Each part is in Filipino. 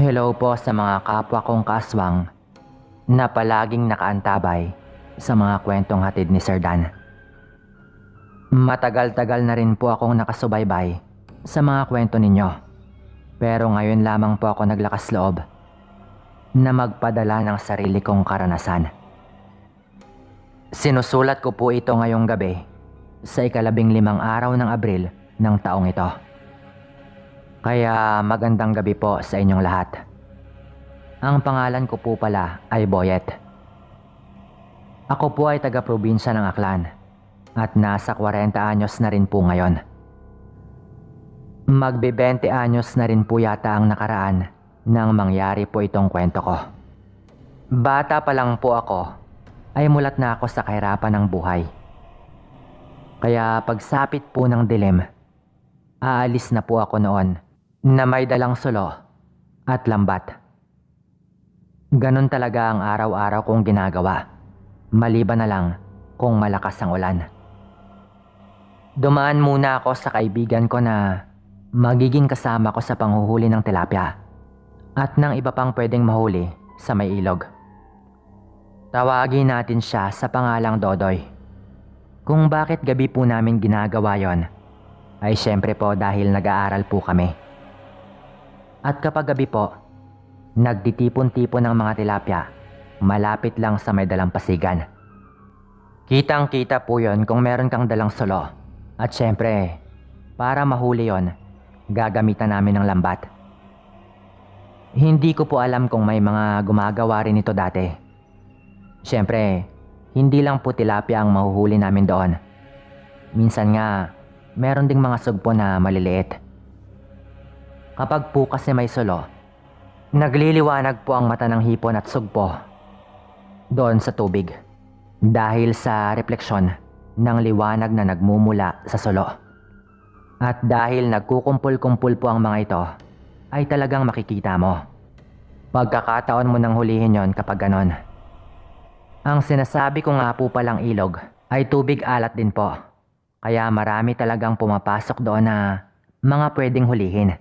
Hello po sa mga kapwa kong kaaswang na palaging nakaantabay sa mga kwentong hatid ni Sir Dan. Matagal-tagal na rin po akong nakasubaybay sa mga kwento ninyo, pero ngayon lamang po ako naglakas loob na magpadala ng sarili kong karanasan. Sinusulat ko po ito ngayong gabi sa 15 araw ng Abril ng taong ito. Kaya magandang gabi po sa inyong lahat. Ang pangalan ko po pala ay Boyet. Ako po ay taga-probinsya ng Aklan at nasa 40 anyos na rin po ngayon. Magbe-20 anyos na rin po yata ang nakaraan nang mangyari po itong kwento ko. Bata pa lang po ako ay mulat na ako sa kahirapan ng buhay. Kaya pagsapit po ng dilim, aalis na po ako noon na may dalang sulo at lambat. Ganon talaga ang araw-araw kong ginagawa, maliban na lang kung malakas ang ulan. Dumaan muna ako sa kaibigan ko na magiging kasama ko sa panghuhuli ng tilapia at ng iba pang pwedeng mahuli sa may ilog. Tawagin natin siya sa pangalang Dodoy. Kung bakit gabi po namin ginagawa yon, ay syempre po dahil nag-aaral po kami. At kapag gabi po, nagtitipon-tipon ng mga tilapia malapit lang sa may dalampasigan. Kitang-kita po yon kung meron kang dalang sulo. At syempre, para mahuli yon, gagamitan namin ng lambat. Hindi ko po alam kung may mga gumagawa rin ito dati. Syempre, hindi lang po tilapia ang mahuhuli namin doon. Minsan nga, meron ding mga sugpo na maliliit. Kapag po kasi may sulo, nagliliwanag po ang mata ng hipon at sugpo doon sa tubig dahil sa refleksyon ng liwanag na nagmumula sa sulo. At dahil nagkukumpul-kumpul po ang mga ito, ay talagang makikita mo. Pagkakataon mo nang hulihin yon kapag ganon. Ang sinasabi ko nga po palang ilog ay tubig alat din po. Kaya marami talagang pumapasok doon na mga pwedeng hulihin.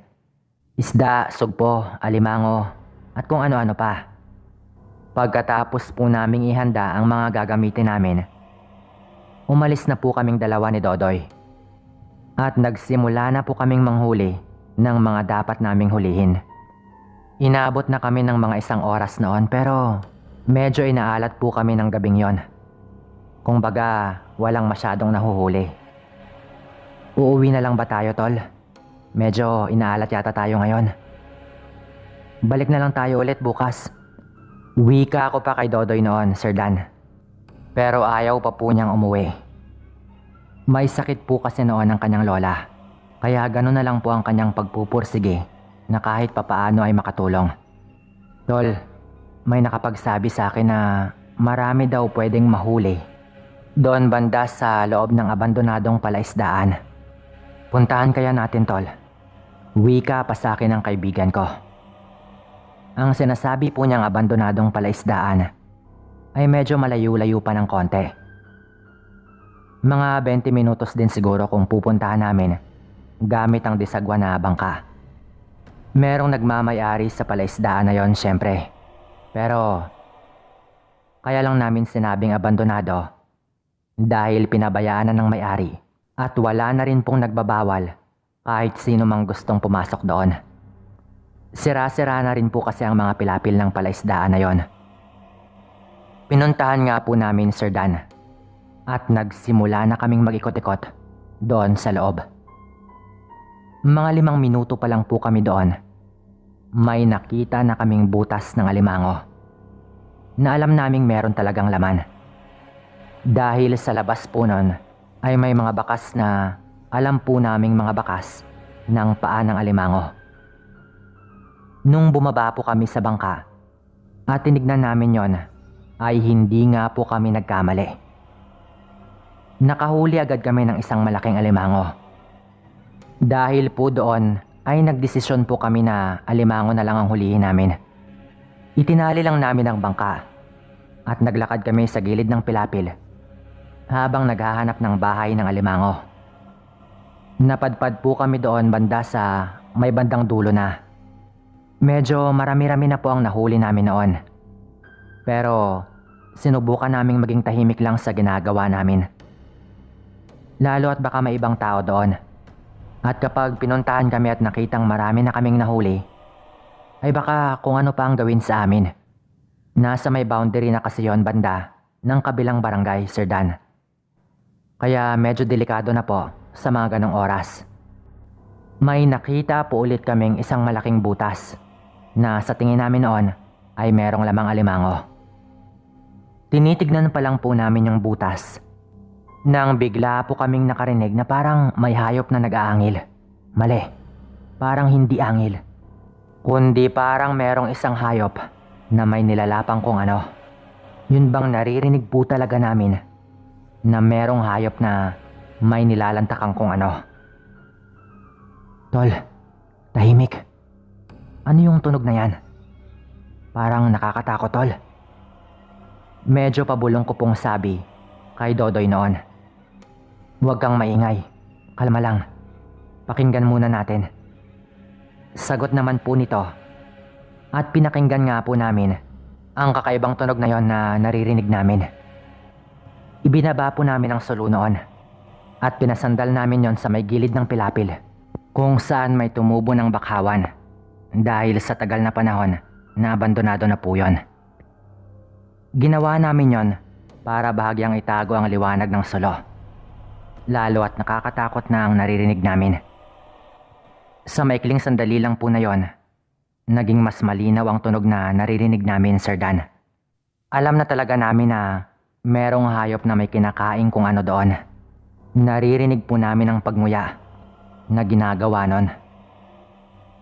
Isda, sugpo, alimango, at kung ano-ano pa. Pagkatapos po naming ihanda ang mga gagamitin namin, umalis na po kaming dalawa ni Dodoy. At nagsimula na po kaming manghuli ng mga dapat naming hulihin. Inaabot na kami ng mga 1 oras noon pero medyo inaalat po kami ng gabing yon. Kung baga, walang masyadong nahuhuli. Uuwi na lang ba tayo, tol? Medyo inaalat yata tayo ngayon. Balik na lang tayo ulit bukas. Wika ako pa kay Dodoy noon, Sir Dan. Pero ayaw pa po niyang umuwi. May sakit po kasi noon ang kanyang lola. Kaya gano'n na lang po ang kanyang pagpupursige na kahit papaano ay makatulong. Tol, may nakapagsabi sa akin na marami daw pwedeng mahuli doon banda sa loob ng abandonadong palaisdaan. Puntahan kaya natin, tol. Wika pa sa akin ng kaibigan ko. Ang sinasabi po niyang abandonadong palaisdaan ay medyo malayo-layo pa ng konti. Mga 20 minutos din siguro kung pupuntahan namin gamit ang disagwa na bangka. Merong nagmamayari sa palaisdaan na yon syempre. Pero kaya lang namin sinabing abandonado dahil pinabayaan na ng may-ari. At wala na rin pong nagbabawal kahit sino mang gustong pumasok doon. Sira-sira na rin po kasi ang mga pilapil ng palaisdaan na yon. Pinuntahan nga po namin, Sir Dan. At nagsimula na kaming mag-ikot-ikot doon sa loob. Mga 5 minuto pa lang po kami doon. May nakita na kaming butas ng alimango na alam naming meron talagang laman. Dahil sa labas po nun, ay may mga bakas na alam po naming mga bakas ng paa ng alimango. Nung bumaba po kami sa bangka at tinignan namin yon, ay hindi nga po kami nagkamali. Nakahuli agad kami ng isang malaking alimango. Dahil po doon ay nagdesisyon po kami na alimango na lang ang hulihin namin. Itinali lang namin ang bangka at naglakad kami sa gilid ng pilapil habang naghahanap ng bahay ng alimango. Napadpad po kami doon banda sa may bandang dulo na. Medyo marami-rami na po ang nahuli namin noon. Pero sinubukan naming maging tahimik lang sa ginagawa namin. Lalo at baka may ibang tao doon. At kapag pinuntahan kami at nakitang marami na kaming nahuli, ay baka kung ano pa ang gawin sa amin. Nasa may boundary na kasi yon banda ng kabilang barangay, Sir Dan. Kaya medyo delikado na po sa mga ganong oras. May nakita po ulit kaming isang malaking butas na sa tingin namin noon ay merong lamang alimango. Tinitignan pa lang po namin yung butas nang bigla po kaming nakarinig na parang may hayop na nag-aangil. Mali, parang hindi angil, kundi parang merong isang hayop na may nilalapang kung ano. Yun bang naririnig po talaga namin na merong hayop na may nilalantakang kung ano. Tol, tahimik. Ano yung tunog na yan? Parang nakakatakot, tol. Medyo pabulong ko pong sabi kay Dodoy noon. Huwag kang maingay. Kalma lang. Pakinggan muna natin. Sagot naman po nito. At pinakinggan nga po namin ang kakaibang tunog na yon na naririnig namin. Ibinaba po namin ang sulo noon at pinasandal namin yon sa may gilid ng pilapil kung saan may tumubo ng bakhawan dahil sa tagal na panahon na abandonado na po yon. Ginawa namin yon para bahagyang itago ang liwanag ng sulo. Lalo at nakakatakot na ang naririnig namin. Sa maikling sandali lang po na yon, naging mas malinaw ang tunog na naririnig namin, Sir Dan. Alam na talaga namin na merong hayop na may kinakain kung ano doon. Naririnig po namin ang pagmuya na ginagawa nun.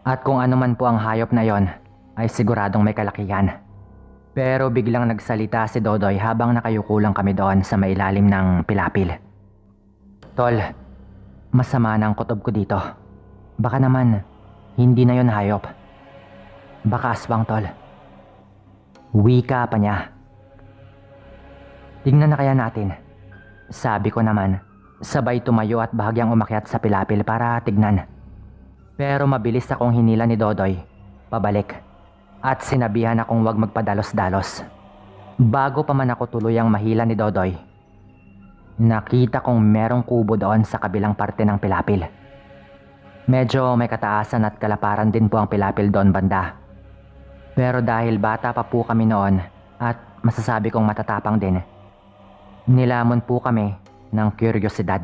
At kung ano man po ang hayop na yon, ay siguradong may kalakihan. Pero biglang nagsalita si Dodoy habang nakayuko lang kami doon sa mailalim ng pilapil. Tol, masama na ang kutob ko dito. Baka naman, hindi na yon hayop. Baka aswang, tol. Wika pa niya. Tingnan na kaya natin. Sabi ko naman, sabay tumayo at bahagyang umakyat sa pilapil para tignan. Pero mabilis akong hinila ni Dodoy pabalik at sinabihan akong huwag magpadalos-dalos. Bago pa man ako tuluyang mahila ni Dodoy, nakita kong merong kubo doon sa kabilang parte ng pilapil. Medyo may kataasan at kalaparan din po ang pilapil doon banda. Pero dahil bata pa po kami noon at masasabi kong matatapang din, nilamon po kami ng kuryosidad.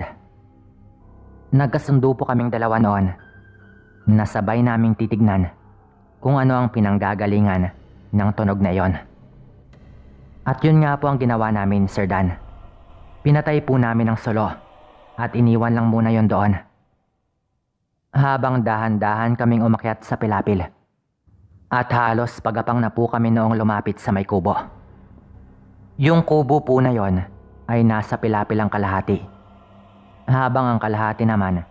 Nagkasundo po kaming dalawa noon na sabay naming titignan kung ano ang pinanggagalingan ng tunog na iyon. At yun nga po ang ginawa namin, Sir Dan. Pinatay po namin ang sulo at iniwan lang muna yon doon. Habang dahan-dahan kaming umakyat sa pilapil. At halos pagapang na po kami noong lumapit sa may kubo. Yung kubo po na yon ay nasa pilapil ang kalahati. Habang ang kalahati naman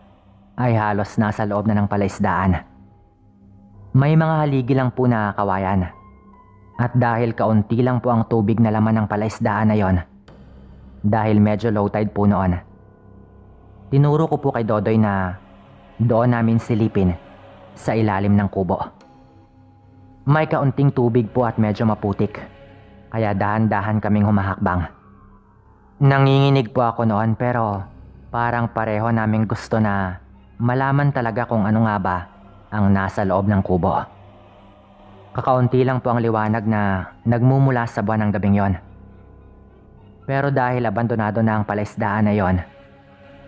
ay halos nasa loob na ng palaisdaan. May mga haligi lang po na kawayan. At dahil kaunti lang po ang tubig na laman ng palaisdaan na yon, dahil medyo low tide po noon, tinuro ko po kay Dodoy na doon namin silipin sa ilalim ng kubo. May kaunting tubig po at medyo maputik, kaya dahan-dahan kaming humahakbang. Nanginginig po ako noon pero parang pareho naming gusto na malaman talaga kung ano nga ba ang nasa loob ng kubo. Kakaunti lang po ang liwanag na nagmumula sa buwan ng gabing yon. Pero dahil abandonado na ang palaisdaan na yon,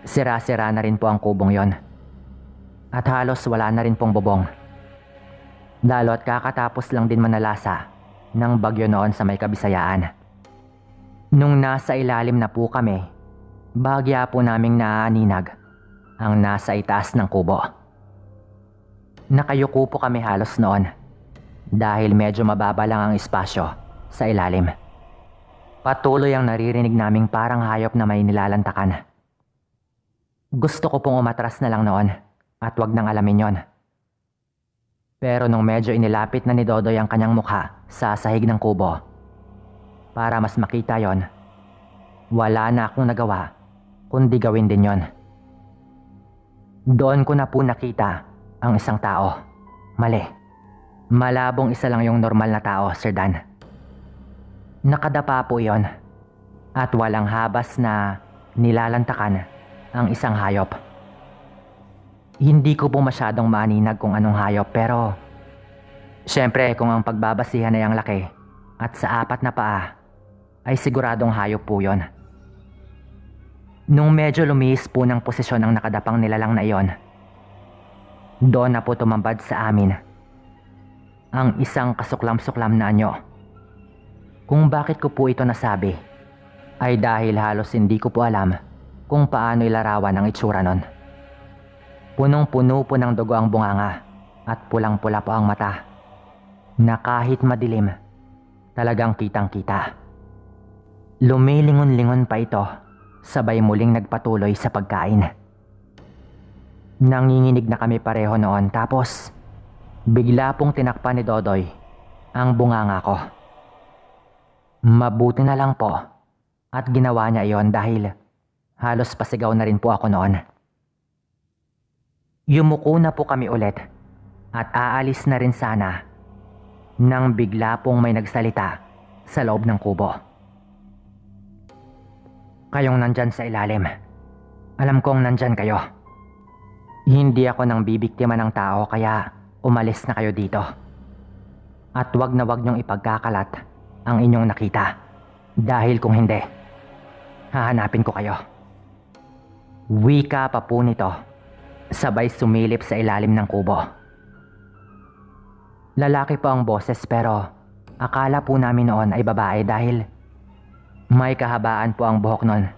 sira-sira na rin po ang kubong yon. At halos wala na rin pong bubong. Lalo at kakatapos lang din manalasa ng bagyo noon sa may Kabisayaan. Nung nasa ilalim na po kami, bahagya po naming naaninag ang nasa itaas ng kubo. Nakayuko po kami halos noon dahil medyo mababa lang ang espasyo sa ilalim. Patuloy ang naririnig naming parang hayop na may nilalantakan. Gusto ko pong umatras na lang noon at wag nang alamin yon. Pero nung medyo inilapit na ni Dodoy ang kanyang mukha sa sahig ng kubo para mas makita yon, wala na akong nagawa kundi gawin din yon. Doon ko na po nakita ang isang tao. Mali. Malabong isa lang yung normal na tao, Sir Dan. Nakadapa po yon at walang habas na nilalantakan ang isang hayop. Hindi ko po masyadong maaninag kung anong hayop pero syempre kung ang pagbabasihan ay ang laki at sa 4 na paa ay siguradong hayop po yon. Nung medyo lumihis po ng posisyon ang nakadapang nilalang na iyon, doon na po tumambad sa amin ang isang kasuklam-suklam na anyo. Kung bakit ko po ito nasabi ay dahil halos hindi ko po alam kung paano ilarawan ang itsura nun. Punong-puno po ng dugo ang bunganga at pulang-pula po ang mata na kahit madilim talagang kitang-kita. Lumilingon-lingon pa ito sabay muling nagpatuloy sa pagkain. Nanginginig na kami pareho noon tapos bigla pong tinakpan ni Dodoy ang bunganga ko. Mabuti na lang po at ginawa niya iyon dahil halos pasigaw na rin po ako noon. Yumuko na po kami ulit at aalis na rin sana nang bigla pong may nagsalita sa loob ng kubo. Kayong nandyan sa ilalim. Alam kong nandyan kayo. Hindi ako nang bibiktima ng tao kaya umalis na kayo dito. At wag na wag niyong ipagkakalat ang inyong nakita. Dahil kung hindi, hahanapin ko kayo. Wika pa po nito, sabay sumilip sa ilalim ng kubo. Lalaki po ang boses pero akala po namin noon ay babae dahil may kahabaan po ang buhok nun.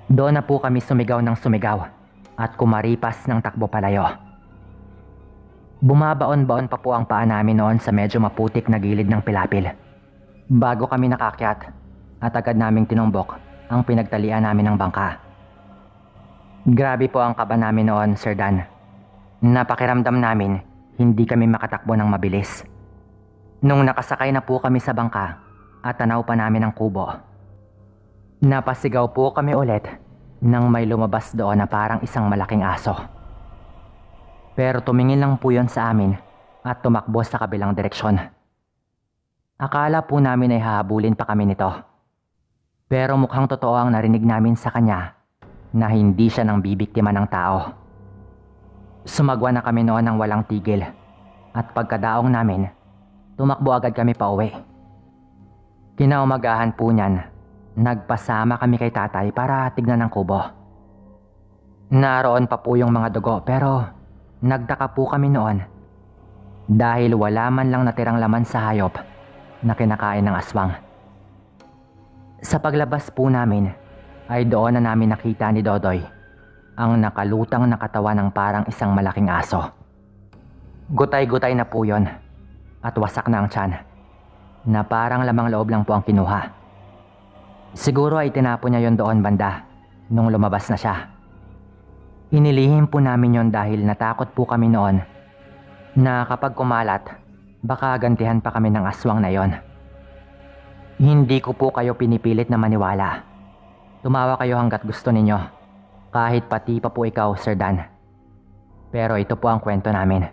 Doon na po kami sumigaw ng sumigaw at kumaripas ng takbo palayo. Bumabaon-baon pa po ang paa namin noon sa medyo maputik na gilid ng pilapil. Bago kami nakakyat at agad naming tinumbok ang pinagtalian namin ng bangka. Grabe po ang kaba namin noon, Sir Dan. Napakiramdam namin hindi kami makatakbo ng mabilis. Nung nakasakay na po kami sa bangka at tanaw pa namin ang kubo, napasigaw po kami ulit nang may lumabas doon na parang isang malaking aso. Pero tumingin lang po yon sa amin at tumakbo sa kabilang direksyon. Akala po namin ay hahabulin pa kami nito. Pero mukhang totoo ang narinig namin sa kanya na hindi siya nang bibiktima ng tao. Sumagwa na kami noon ng walang tigil at pagkadaong namin, tumakbo agad kami pa uwi. Kinaumagahan po niyan, nagpasama kami kay tatay para tignan ang kubo. Naroon pa po yung mga dugo pero nagtaka po kami noon dahil wala man lang natirang laman sa hayop na kinakain ng aswang. Sa paglabas po namin ay doon na namin nakita ni Dodoy ang nakalutang na katawan ng parang isang malaking aso. Gutay-gutay na po yon at wasak na ang tiyan na parang lamang loob lang po ang kinuha. Siguro ay tinapon niya yon doon banda nung lumabas na siya. Inilihim po namin yon dahil natakot po kami noon na kapag kumalat, baka gantihan pa kami ng aswang na yon. Hindi ko po kayo pinipilit na maniwala. Tumawa kayo hanggat gusto ninyo, kahit pati pa po ikaw, Sir Dan. Pero ito po ang kwento namin.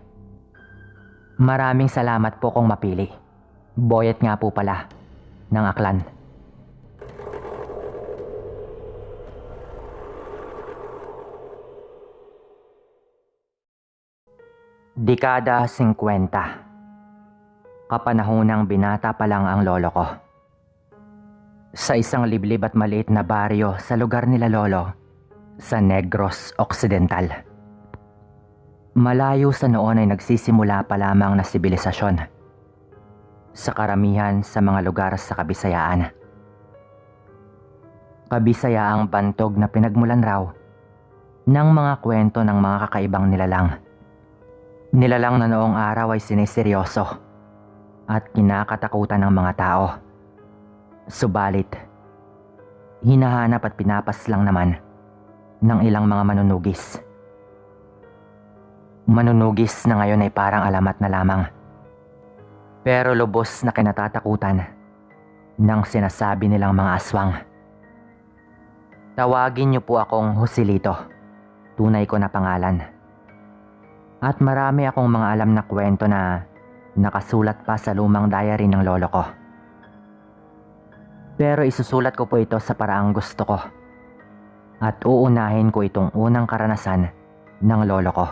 Maraming salamat po kung mapili. Boyet nga po pala ng Aklan. Dekada 50. Kapanahonang binata pa lang ang lolo ko. Sa isang liblib at maliit na baryo sa lugar nila lolo, sa Negros Occidental. Malayo sa noon ay nagsisimula pa lamang na sibilisasyon. Sa karamihan sa mga lugar sa Kabisayaan. Kabisayaang bantog na pinagmulan raw ng mga kwento ng mga kakaibang nilalang. Nilalang na noong araw ay siniseryoso at kinakatakutan ng mga tao. Subalit, hinahanap at pinapas lang naman ng ilang mga manunugis. Manunugis na ngayon ay parang alamat na lamang. Pero lubos na kinatatakutan ng sinasabi nilang mga aswang. Tawagin niyo po akong Joselito, tunay ko na pangalan. At marami akong mga alam na kwento na nakasulat pa sa lumang diary ng lolo ko. Pero isusulat ko po ito sa paraang gusto ko. At uunahin ko itong unang karanasan ng lolo ko.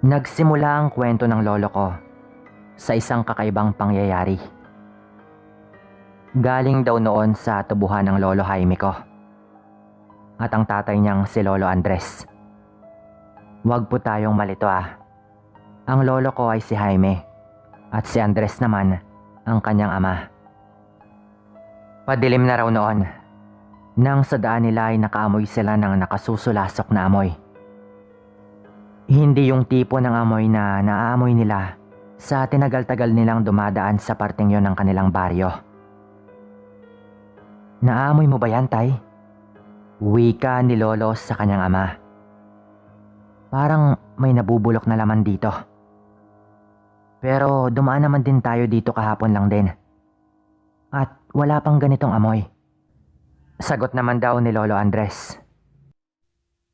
Nagsimula ang kwento ng lolo ko sa isang kakaibang pangyayari. Galing daw noon sa tubuhan ng lolo Jaime ko. At ang tatay niyang si Lolo Andres. Huwag po tayong malito ah. Ang lolo ko ay si Jaime at si Andres naman ang kanyang ama. Padilim na raw noon nang sa daan nila ay nakaamoy sila ng nakasusulasok na amoy. Hindi yung tipo ng amoy na naaamoy nila sa tinagal-tagal nilang dumadaan sa parteng yon ng kanilang baryo. Naamoy mo ba yan, Tay? Wika ni Lolo sa kanyang ama. Parang may nabubulok na laman dito. Pero dumaan naman din tayo dito kahapon lang din. At wala pang ganitong amoy. Sagot naman daw ni Lolo Andres.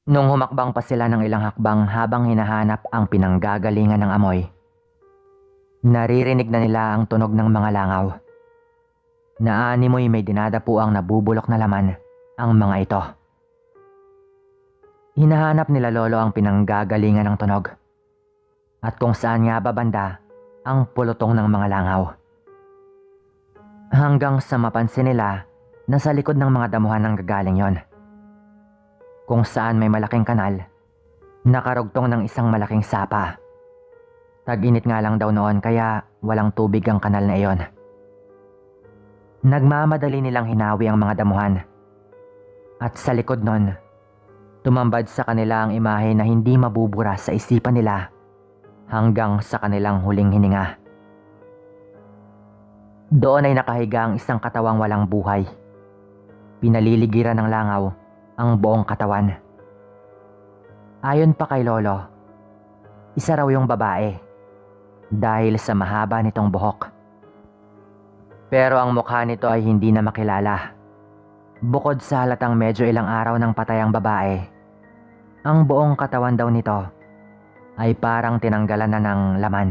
Nung humakbang pa sila ng ilang hakbang habang hinahanap ang pinanggagalingan ng amoy, naririnig na nila ang tunog ng mga langaw. Naanimoy may dinadapuang nabubulok na laman ang mga ito. Hinahanap nila Lolo ang pinanggagalingan ng tunog. At kung saan nga ba banda ang pulutong ng mga langaw. Hanggang sa mapansin nila na sa likod ng mga damuhan ang gagaling yon. Kung saan may malaking kanal, nakarugtong ng isang malaking sapa. Tag-init nga lang daw noon kaya walang tubig ang kanal na iyon. Nagmamadali nilang hinawi ang mga damuhan. At sa likod nun, tumambad sa kanila ang imahe na hindi mabubura sa isipan nila hanggang sa kanilang huling hininga. Doon ay nakahiga ang isang katawang walang buhay. Pinaliligiran ng langaw ang buong katawan. Ayon pa kay Lolo, isa raw yung babae dahil sa mahaba nitong buhok. Pero ang mukha nito ay hindi na makilala. Bukod sa halatang medyo ilang araw ng patay ang babae, ang buong katawan daw nito ay parang tinanggalan na ng laman.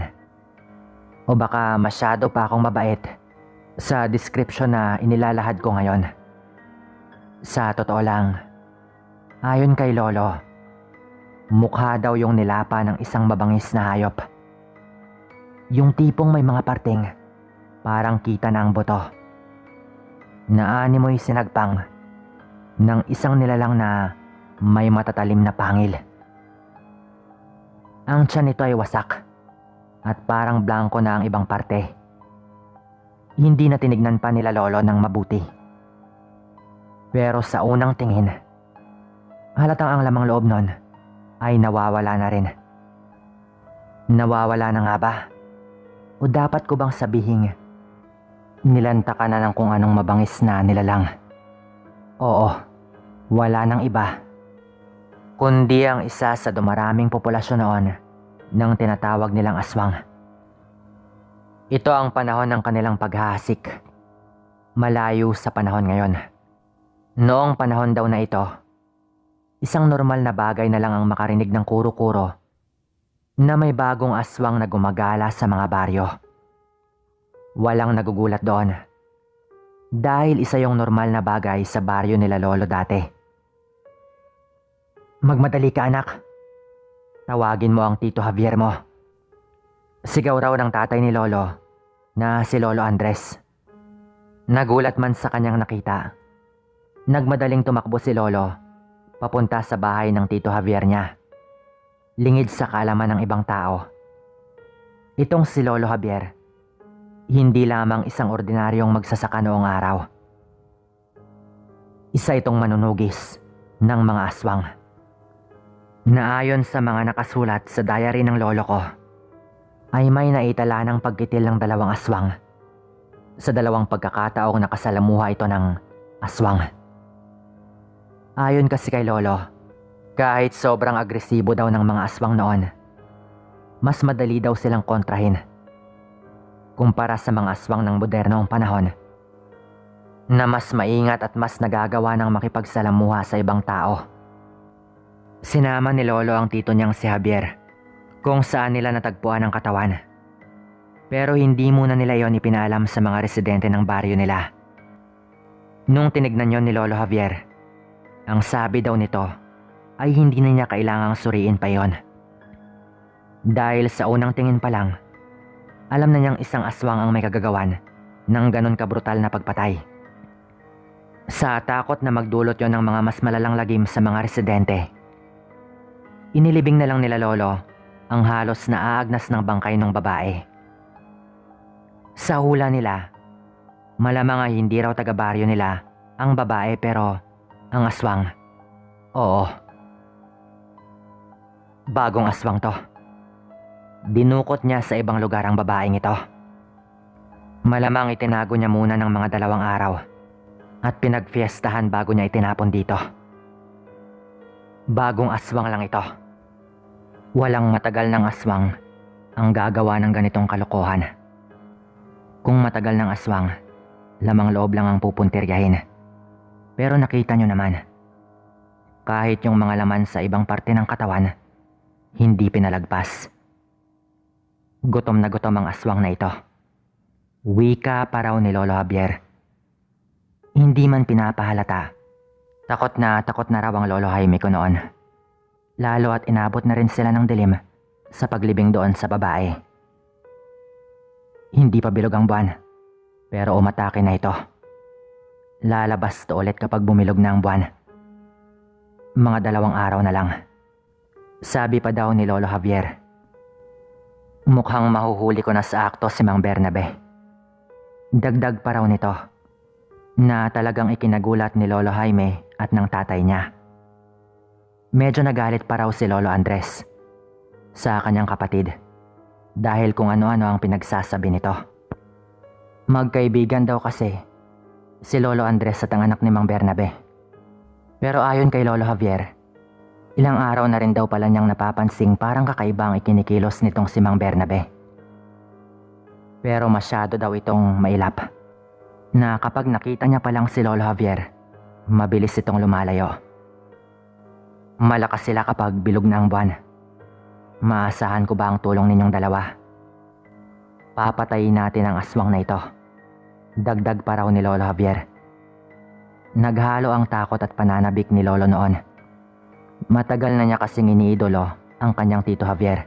O baka masyado pa akong mabait sa description na inilalahad ko ngayon. Sa totoo lang, ayon kay Lolo, mukha daw yung nilapa ng isang mabangis na hayop. Yung tipong may mga parting, parang kita na ang buto. Naanimoy sinagpang ng isang nilalang na may matatalim na pangil. Ang tiyan nito ay wasak at parang blanko na ang ibang parte. Hindi na tinignan pa nila Lolo ng mabuti. Pero sa unang tingin, halatang ang lamang loob nun ay nawawala na rin. Nawawala na nga ba? O dapat ko bang sabihin, nilanta ka na ng kung anong mabangis na nilalang? Oo, wala nang iba kundi ang isa sa dumaraming populasyon noon ng tinatawag nilang aswang. Ito ang panahon ng kanilang paghahasik, malayo sa panahon ngayon. Noong panahon daw na ito, isang normal na bagay na lang ang makarinig ng kuro-kuro na may bagong aswang na gumagala sa mga baryo. Walang nagugulat doon dahil isa yung normal na bagay sa baryo nila Lolo dati. Magmadali ka, anak. Tawagin mo ang Tito Javier mo. Sigaw raw ng tatay ni Lolo na si Lolo Andres. Nagulat man sa kanyang nakita. Nagmadaling tumakbo si Lolo papunta sa bahay ng Tito Javier niya. Lingid sa kaalaman ng ibang tao. Itong si Lolo Javier, hindi lamang isang ordinaryong magsasaka noong araw. Isa itong manunugis ng mga aswang. Naayon sa mga nakasulat sa diary ng lolo ko, ay may naitala ng pagkitil ng dalawang aswang. Sa dalawang pagkakataong nakasalamuha ito ng aswang. Ayon kasi kay Lolo, kahit sobrang agresibo daw ng mga aswang noon, mas madali daw silang kontrahin kumpara sa mga aswang ng modernong panahon na mas maingat at mas nagagawa ng makipagsalamuha sa ibang tao. Sinama ni Lolo ang tito niyang si Javier kung saan nila natagpuan ang katawan. Pero hindi muna nila yon ipinaalam sa mga residente ng baryo nila. Nung tinignan yon ni Lolo Javier, ang sabi daw nito ay hindi na niya kailangang suriin pa yon. Dahil sa unang tingin pa lang, alam na niyang isang aswang ang may kagagawan ng ganon kabrutal na pagpatay. Sa takot na magdulot yon ng mga mas malalang lagim sa mga residente, inilibing na lang nila Lolo ang halos na aagnas ng bangkay ng babae. Sa hula nila, malamang ay hindi raw taga-baryo nila ang babae pero ang aswang. Oo. Bagong aswang to. Dinukot niya sa ibang lugar ang babaeng ito. Malamang itinago niya muna ng mga 2 araw at pinagfiestahan bago niya itinapon dito. Bagong aswang lang ito. Walang matagal ng aswang ang gagawa ng ganitong kalokohan. Kung matagal ng aswang, lamang loob lang ang pupuntiryahin. Pero nakita nyo naman, kahit yung mga laman sa ibang parte ng katawan, hindi pinalagpas. Gutom na gutom ang aswang na ito. Wika pa raw ni Lolo Javier. Hindi man pinapahalata, takot na raw ang Lolo Jaime ko noon. Lalo at inabot na rin sila ng dilim sa paglibing doon sa babae. Hindi pa bilog ang buwan, pero umatake na ito. Lalabas to ulit kapag bumilog na ang buwan. Mga 2 araw na lang. Sabi pa daw ni Lolo Javier. Mukhang mahuhuli ko na sa akto si Mang Bernabe. Dagdag pa raw nito na talagang ikinagulat ni Lolo Jaime at ng tatay niya. Medyo nagalit pa raw si Lolo Andres sa kanyang kapatid dahil kung ano-ano ang pinagsasabi nito. Magkaibigan daw kasi si Lolo Andres at ang anak ni Mang Bernabe. Pero ayon kay Lolo Javier, ilang araw na rin daw pala niyang napapansing parang kakaiba ang ikinikilos nitong si Mang Bernabe. Pero masyado daw itong mailap na kapag nakita niya palang si Lolo Javier, mabilis itong lumalayo. Malakas sila kapag bilog na ang buwan. Maasahan ko ba ang tulong ninyong 2? Papatayin natin ang aswang na ito. Dagdag pa raw ni Lolo Javier. Naghalo ang takot at pananabik ni Lolo noon. Matagal na niya kasing iniidolo ang kanyang Tito Javier.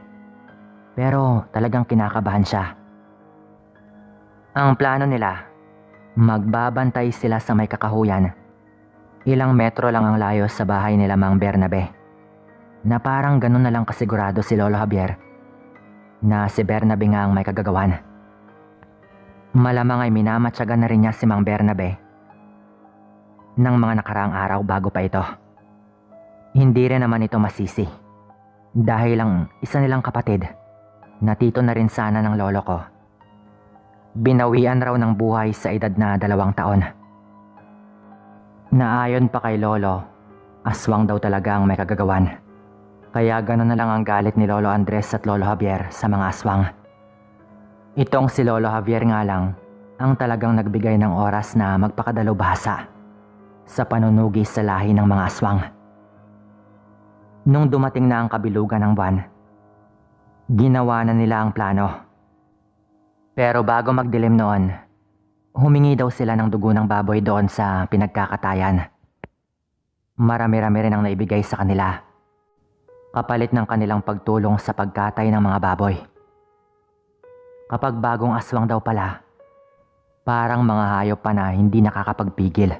Pero talagang kinakabahan siya. Ang plano nila, magbabantay sila sa may kakahuyan. Ilang metro lang ang layo sa bahay nila Mang Bernabe. Na parang ganun na lang kasigurado si Lolo Javier na si Bernabe nga ang may kagagawan. Malamang ay minamatyagan na rin niya si Mang Bernabe ng mga nakaraang araw bago pa ito. Hindi rin naman ito masisi dahil ang isa nilang kapatid na tito na rin sana ng lolo ko, binawian raw ng buhay sa edad na 2 taon. Naayon pa kay Lolo, aswang daw talaga ang may kagagawan. Kaya gano'n na lang ang galit ni Lolo Andres at Lolo Javier sa mga aswang. Itong si Lolo Javier nga lang ang talagang nagbigay ng oras na magpakadalubhasa sa panunugi sa lahi ng mga aswang. Nung dumating na ang kabilugan ng buwan, ginawa na nila ang plano. Pero bago magdilim noon, humingi daw sila ng dugo ng baboy doon sa pinagkakatayan. Marami-rami rin ang naibigay sa kanila, kapalit ng kanilang pagtulong sa pagkatay ng mga baboy. Kapag bagong aswang daw pala, parang mga hayop pa na hindi nakakapagpigil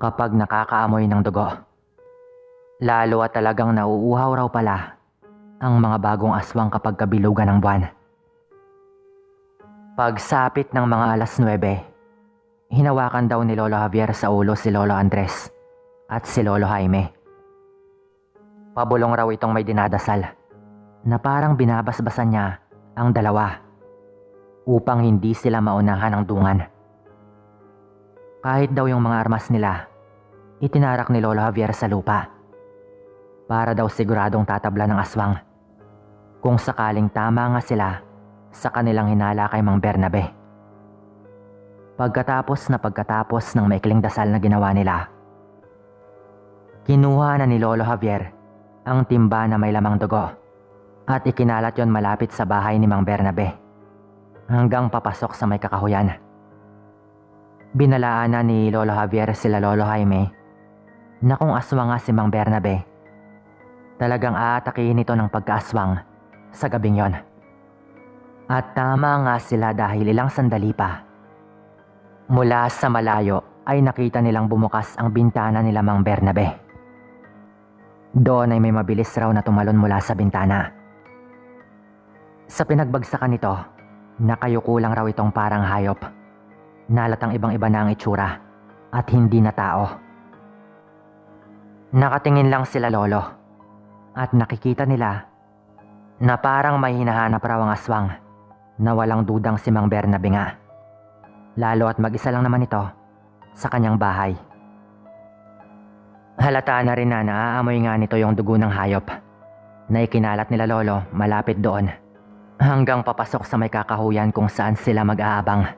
kapag nakakaamoy ng dugo. Lalo at talagang nauuhaw raw pala ang mga bagong aswang kapag kabilugan ng buwan. Pagsapit ng mga 9:00, hinawakan daw ni Lolo Javier sa ulo si Lolo Andres at si Lolo Jaime. Pabulong raw itong may dinadasal na parang binabasbasan niya ang 2 upang hindi sila maunahan ng dungan. Kahit daw yung mga armas nila, itinarak ni Lolo Javier sa lupa para daw siguradong tatabla ng aswang kung sakaling tama nga sila sa kanilang hinala kay Mang Bernabe. Pagkatapos ng maikling dasal na ginawa nila, kinuha na ni Lolo Javier ang timba na may lamang dugo at ikinalat yon malapit sa bahay ni Mang Bernabe hanggang papasok sa may kakahuyan. Binalaanan ni Lolo Javier sila Lolo Jaime na kung aswang nga si Mang Bernabe, talagang aatakihin ito ng pagkaaswang sa gabing yon. At tama nga sila dahil ilang sandali pa, mula sa malayo ay nakita nilang bumukas ang bintana nila Mang Bernabe. Doon ay may mabilis raw na tumalon mula sa bintana. Sa pinagbagsakan nito, nakayuko lang raw itong parang hayop. Nalatang ibang-iba na ang itsura at hindi na tao. Nakatingin lang sila Lolo at nakikita nila na parang may hinahanap raw ang aswang na walang dudang si Mang Bernabe nga. Lalo at mag-isa lang naman ito sa kanyang bahay. Halata na rin na naaamoy nga nito yung dugo ng hayop na ikinalat nila Lolo malapit doon hanggang papasok sa may kakahuyan kung saan sila mag-aabang.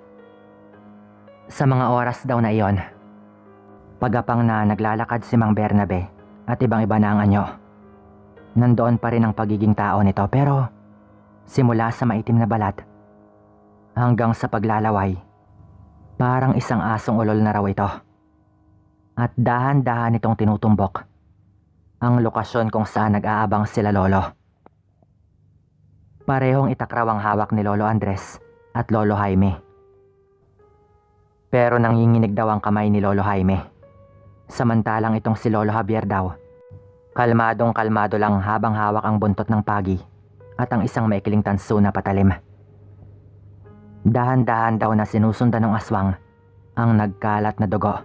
Sa mga oras daw na iyon, pagapang na naglalakad si Mang Bernabe at ibang-iba na ang anyo, nandoon pa rin ang pagiging tao nito pero simula sa maitim na balat hanggang sa paglalaway, parang isang asong ulol na raw ito. At dahan-dahan itong tinutumbok ang lokasyon kung saan nag-aabang sila Lolo. Parehong itak raw ang hawak ni Lolo Andres at Lolo Jaime. Pero nanginginig daw ang kamay ni Lolo Jaime. Samantalang itong si Lolo Javier daw, kalmadong kalmado lang habang hawak ang buntot ng pagi at ang isang maikling tanso na patalim. Dahan-dahan daw na sinusundan ng aswang ang nagkalat na dugo.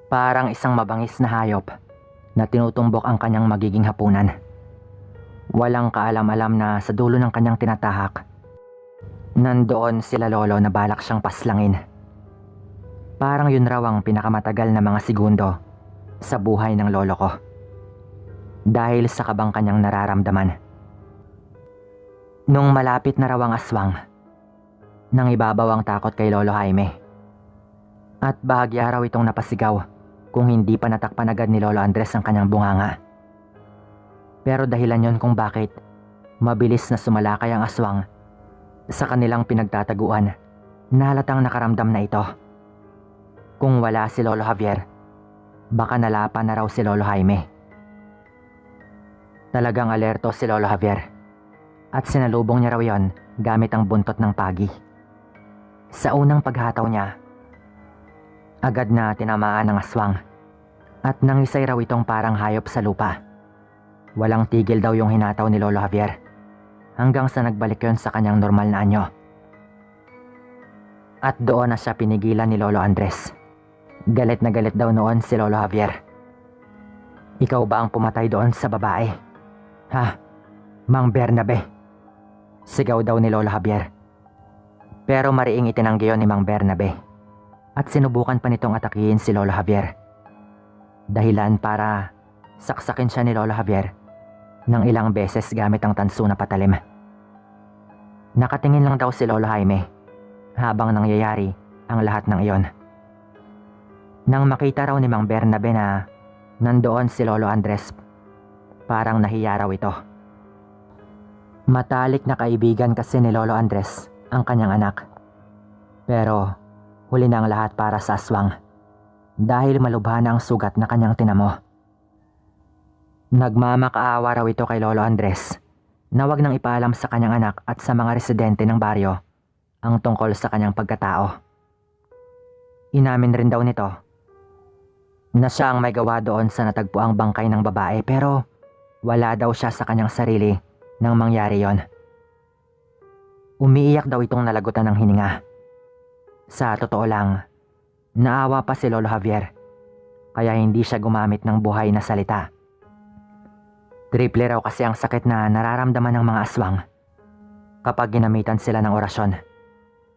Parang isang mabangis na hayop na tinutumbok ang kanyang magiging hapunan. Walang kaalam-alam na sa dulo ng kanyang tinatahak, nandoon sila Lolo na balak siyang paslangin. Parang yun raw ang pinakamatagal na mga segundo sa buhay ng lolo ko. Dahil sa kabang kanyang nararamdaman. Nung malapit na raw ang aswang, nang ibabaw ang takot kay Lolo Jaime. At bahagya raw itong napasigaw kung hindi pa natakpan agad ni Lolo Andres ang kanyang bunganga. Pero dahilan yon kung bakit mabilis na sumalakay ang aswang sa kanilang pinagtataguan na halatang nakaramdam na ito. Kung wala si Lolo Javier, baka nalapan na raw si Lolo Jaime. Talagang alerto si Lolo Javier at sinalubong niya raw yon gamit ang buntot ng pagi. Sa unang paghataw niya, agad na tinamaan ng aswang at nangisay raw itong parang hayop sa lupa. Walang tigil daw yung hinataw ni Lolo Javier hanggang sa nagbalik yon sa kanyang normal na anyo. At doon na siya pinigilan ni Lolo Andres. Galit na galit daw noon si Lolo Javier. Ikaw ba ang pumatay doon sa babae? Ha? Mang Bernabe? Sigaw daw ni Lolo Javier. Pero mariing itinanggi yon ni Mang Bernabe. At sinubukan pa nitong atakihin si Lolo Javier. Dahilan para saksakin siya ni Lolo Javier ng ilang beses gamit ang tanso na patalim. Nakatingin lang daw si Lolo Jaime habang nangyayari ang lahat ng iyon. Nang makita raw ni Mang Bernabe na nandoon si Lolo Andres, parang nahiya raw ito. Matalik na kaibigan kasi ni Lolo Andres ang kanyang anak. Pero huli na ang lahat para sa aswang dahil malubha na ang sugat na kanyang tinamo. Nagmamakaawa raw ito kay Lolo Andres na wag nang ipaalam sa kanyang anak at sa mga residente ng baryo ang tungkol sa kanyang pagkatao. Inamin rin daw nito na siya ang may gawa doon sa natagpuang bangkay ng babae pero wala daw siya sa kanyang sarili nang mangyari yon. Umiiyak daw itong nalagutan ng hininga. Sa totoo lang, naawa pa si Lolo Javier kaya hindi siya gumamit ng buhay na salita. Triple raw kasi ang sakit na nararamdaman ng mga aswang kapag ginamitan sila ng orasyon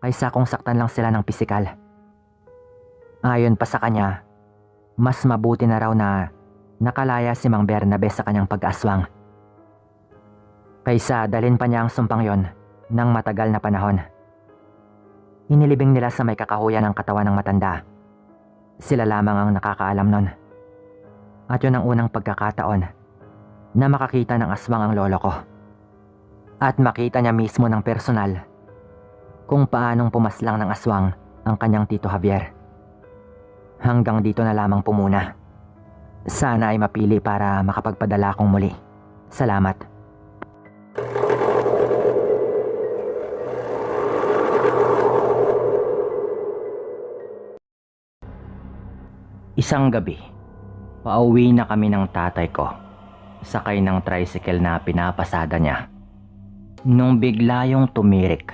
kaysa kung saktan lang sila ng pisikal. Ayon pa sa kanya, mas mabuti na raw na nakalaya si Mang Bernabe sa kanyang pag-aswang kaysa dalhin pa niya ang sumpang yon ng matagal na panahon. Inilibing nila sa may kakahuyan ang katawan ng matanda. Sila lamang ang nakakaalam nun. At yun ang unang pagkakataon na makakita ng aswang ang lolo ko. At makita niya mismo ng personal kung paanong pumaslang ng aswang ang kanyang Tito Javier. Hanggang dito na lamang po muna. Sana ay mapili para makapagpadala akong muli. Salamat. Isang gabi, pauwi na kami ng tatay ko, sakay ng tricycle na pinapasada niya. Nung bigla yung tumirik,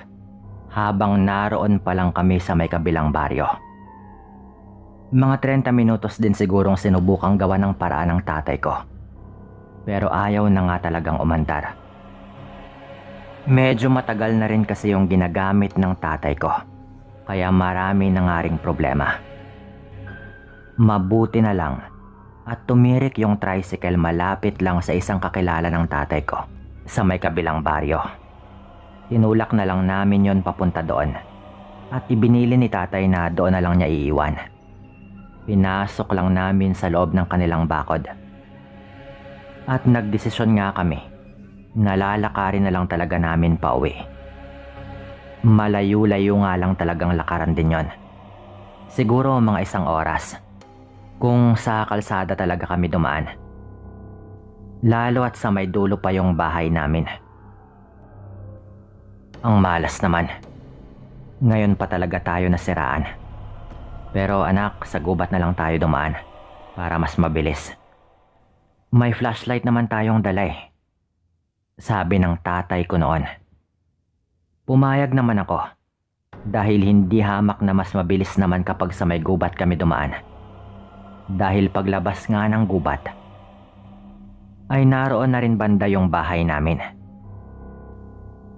habang naroon pa lang kami sa may kabilang baryo. Mga 30 minutos din sigurong sinubukang gawa ng paraan ng tatay ko. Pero ayaw na nga talagang umandar. Medyo matagal na rin kasi yung ginagamit ng tatay ko, kaya marami na nga ring problema. Mabuti na lang at tumirik yung tricycle malapit lang sa isang kakilala ng tatay ko sa may kabilang baryo. Tinulak na lang namin yon papunta doon at ibinili ni tatay na doon na lang niya iiwan. Pinasok lang namin sa loob ng kanilang bakod. At nagdesisyon nga kami na lalakarin na lang talaga namin pauwi. Malayo-layo nga lang talagang lakaran din yon. Siguro mga 1 oras kung sa kalsada talaga kami dumaan. Lalo at sa may dulo pa yung bahay namin. Ang malas naman. Ngayon pa talaga tayo nasiraan. Pero anak, sa gubat na lang tayo dumaan para mas mabilis. May flashlight naman tayong dala eh, sabi ng tatay ko noon. Pumayag naman ako dahil hindi hamak na mas mabilis naman kapag sa may gubat kami dumaan. Dahil paglabas nga ng gubat ay naroon na rin banda yung bahay namin.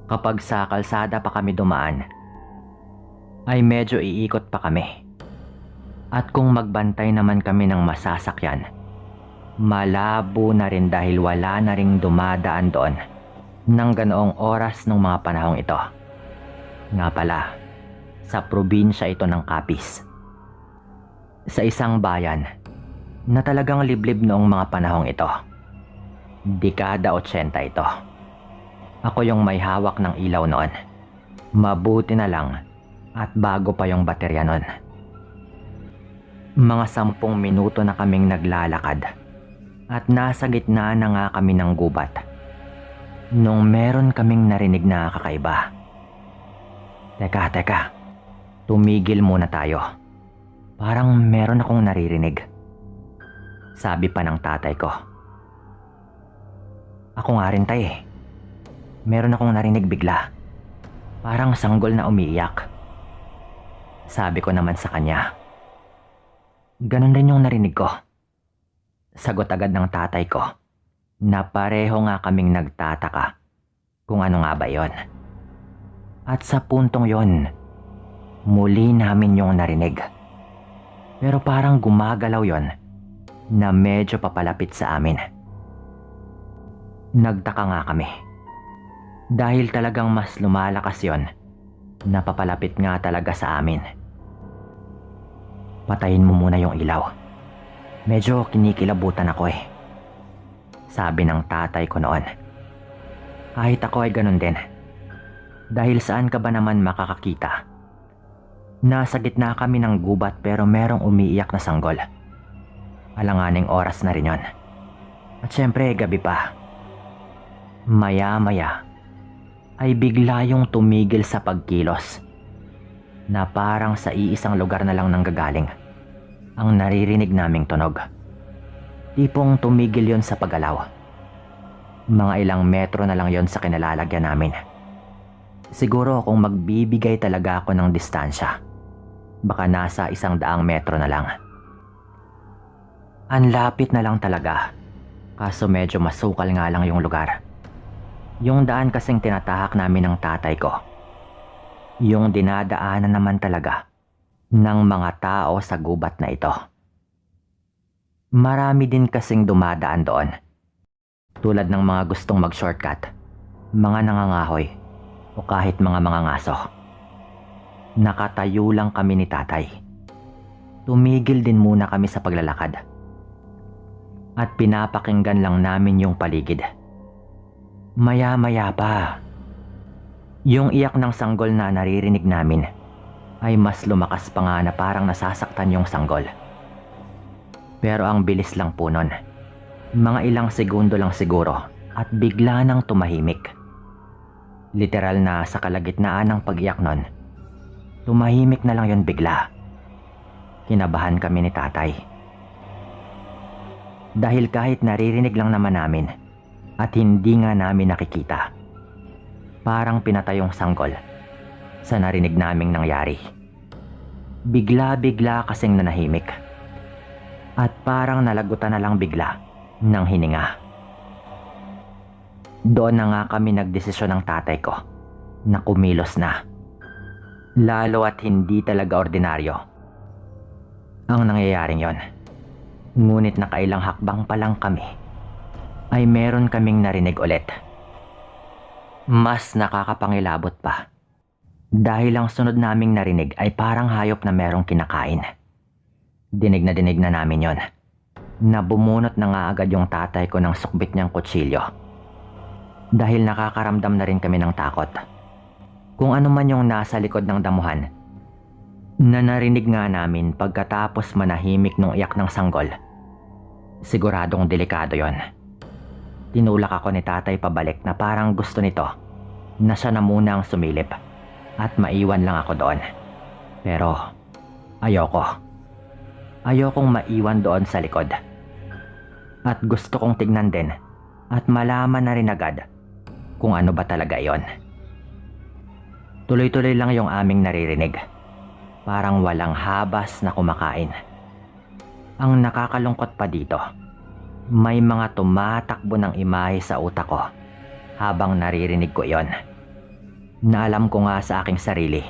Kapag sa kalsada pa kami dumaan ay medyo iikot pa kami. At kung magbantay naman kami ng masasakyan, malabo na rin dahil wala na ring dumadaan doon ng ganoong oras ng mga panahong ito. Nga pala, sa probinsya ito ng Capiz. Sa isang bayan na talagang liblib noong mga panahong ito. Dekada 80 ito. Ako yung may hawak ng ilaw noon. Mabuti na lang at bago pa yung baterya noon. Mga 10 minuto na kaming naglalakad at nasa gitna na nga kami ng gubat nung meron kaming narinig na kakaiba. Teka, tumigil muna tayo. Parang meron akong naririnig, sabi pa ng tatay ko. Ako nga rin tay. Meron akong narinig bigla. Parang sanggol na umiiyak. Sabi ko naman sa kanya. Ganon din yung narinig ko. Sagot agad ng tatay ko na pareho nga kaming nagtataka kung ano nga ba yon. At sa puntong yon, muli namin yung narinig. Pero parang gumagalaw yon na medyo papalapit sa amin. Nagtaka nga kami. Dahil talagang mas lumalakas yon na papalapit nga talaga sa amin. Patayin mo muna yung ilaw. Medyo kinikilabutan ako eh, sabi ng tatay ko noon. Kahit ako ay ganun din. Dahil saan ka ba naman makakakita? Nasa gitna kami ng gubat pero merong umiiyak na sanggol. Alanganing oras na rin yon. At syempre gabi pa. Maya-maya ay bigla yung tumigil sa pagkilos na parang sa iisang lugar na lang nanggagaling ang naririnig naming tunog. Tipong tumigil yon sa paggalaw. Mga ilang metro na lang yon sa kinalalagyan namin. Siguro kung magbibigay talaga ako ng distansya, baka nasa 100 metro na lang. Ang lapit na lang talaga, kaso medyo masukal nga lang yung lugar. Yung daan kasing tinatahak namin ng tatay ko. Yung dinadaanan naman talaga ng mga tao sa gubat na ito. Marami din kasing dumadaan doon. Tulad ng mga gustong mag-shortcut, mga nangangahoy, o kahit mga ngaso. Nakatayo lang kami ni tatay. Tumigil din muna kami sa paglalakad. at pinapakinggan lang namin yung paligid. Maya-maya pa, yung iyak ng sanggol na naririnig namin ay mas lumakas pa nga na parang nasasaktan yung sanggol. Pero ang bilis lang po nun. Mga ilang segundo lang siguro at bigla nang tumahimik. Literal na sa kalagitnaan ng pag-iyak nun, tumahimik na lang yun bigla. Kinabahan kami ni tatay. Dahil kahit naririnig lang naman namin at hindi nga namin nakikita, parang pinatay yung sanggol sa narinig naming nangyari. Bigla-bigla kasing nanahimik at parang nalagutan na lang bigla ng hininga. Doon na nga kami nagdesisyon ng tatay ko na kumilos na. Lalo at hindi talaga ordinaryo ang nangyayaring yon. Ngunit nakailang hakbang pa lang kami ay meron kaming narinig ulit. Mas nakakapangilabot pa dahil ang sunod naming narinig ay parang hayop na merong kinakain. Dinig na namin yon na bumunot na nga agad yung tatay ko ng sukbit niyang kutsilyo. Dahil nakakaramdam na rin kami ng takot. Kung ano man yung nasa likod ng damuhan na narinig nga namin pagkatapos manahimik nung iyak ng sanggol, siguradong delikado yon. Tinulak ako ni tatay pabalik na parang gusto nito na siya na muna ang sumilip at maiwan lang ako doon. Pero ayokong maiwan doon sa likod. At gusto kong tignan din at malaman na rin agad kung ano ba talaga yon. Tuloy-tuloy lang yung aming naririnig. Parang walang habas na kumakain. Ang nakakalungkot pa dito, may mga tumatakbo ng imahe sa utak ko habang naririnig ko iyon. Na alam ko nga sa aking sarili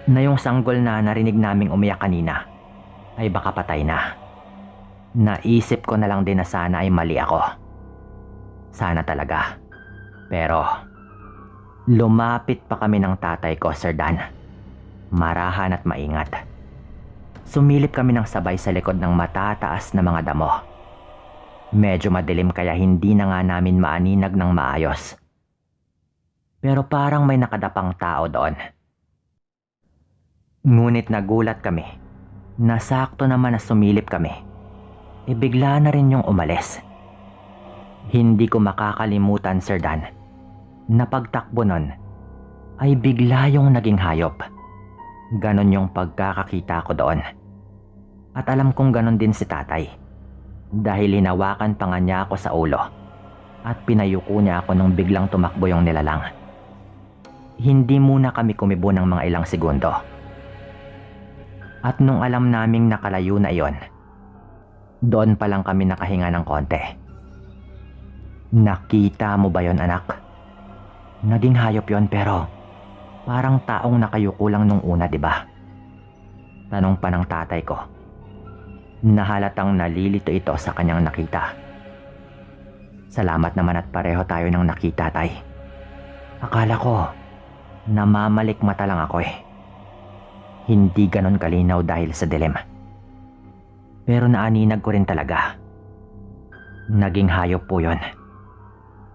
na yung sanggol na narinig naming umiyak kanina ay baka patay na. Naisip ko na lang din na sana ay mali ako. Sana talaga. Pero lumapit pa kami ng tatay ko, Sir Dan. Marahan at maingat. Sumilip kami ng sabay sa likod ng matataas na mga damo. Medyo madilim kaya hindi na nga namin maaninag ng maayos. Pero parang may nakadapang tao doon. Ngunit nagulat kami na sakto naman na sumilip kami, bigla na rin yung umalis. Hindi ko makakalimutan, Sir Dan, na pagtakbo nun ay bigla yung naging hayop. Ganon yung pagkakakita ko doon. At alam kong ganon din si tatay, dahil hinawakan pa nga niya ako sa ulo at pinayuko niya ako nung biglang tumakbo yung nilalang. Hindi muna kami kumibo ng mga ilang segundo. At nung alam naming nakalayo na iyon, doon pa lang kami nakahinga ng konti. Nakita mo ba yon, anak? Naging hayop yon pero parang taong nakayuko lang nung una, di ba? Tanong pa ng tatay ko. Nahalatang nalilito ito sa kanyang nakita. Salamat naman at pareho tayo ng nakita, tay. Akala ko namamalik mata lang ako eh. Hindi ganon kalinaw dahil sa dilim. Pero naaninag ko rin talaga. Naging hayop po yon.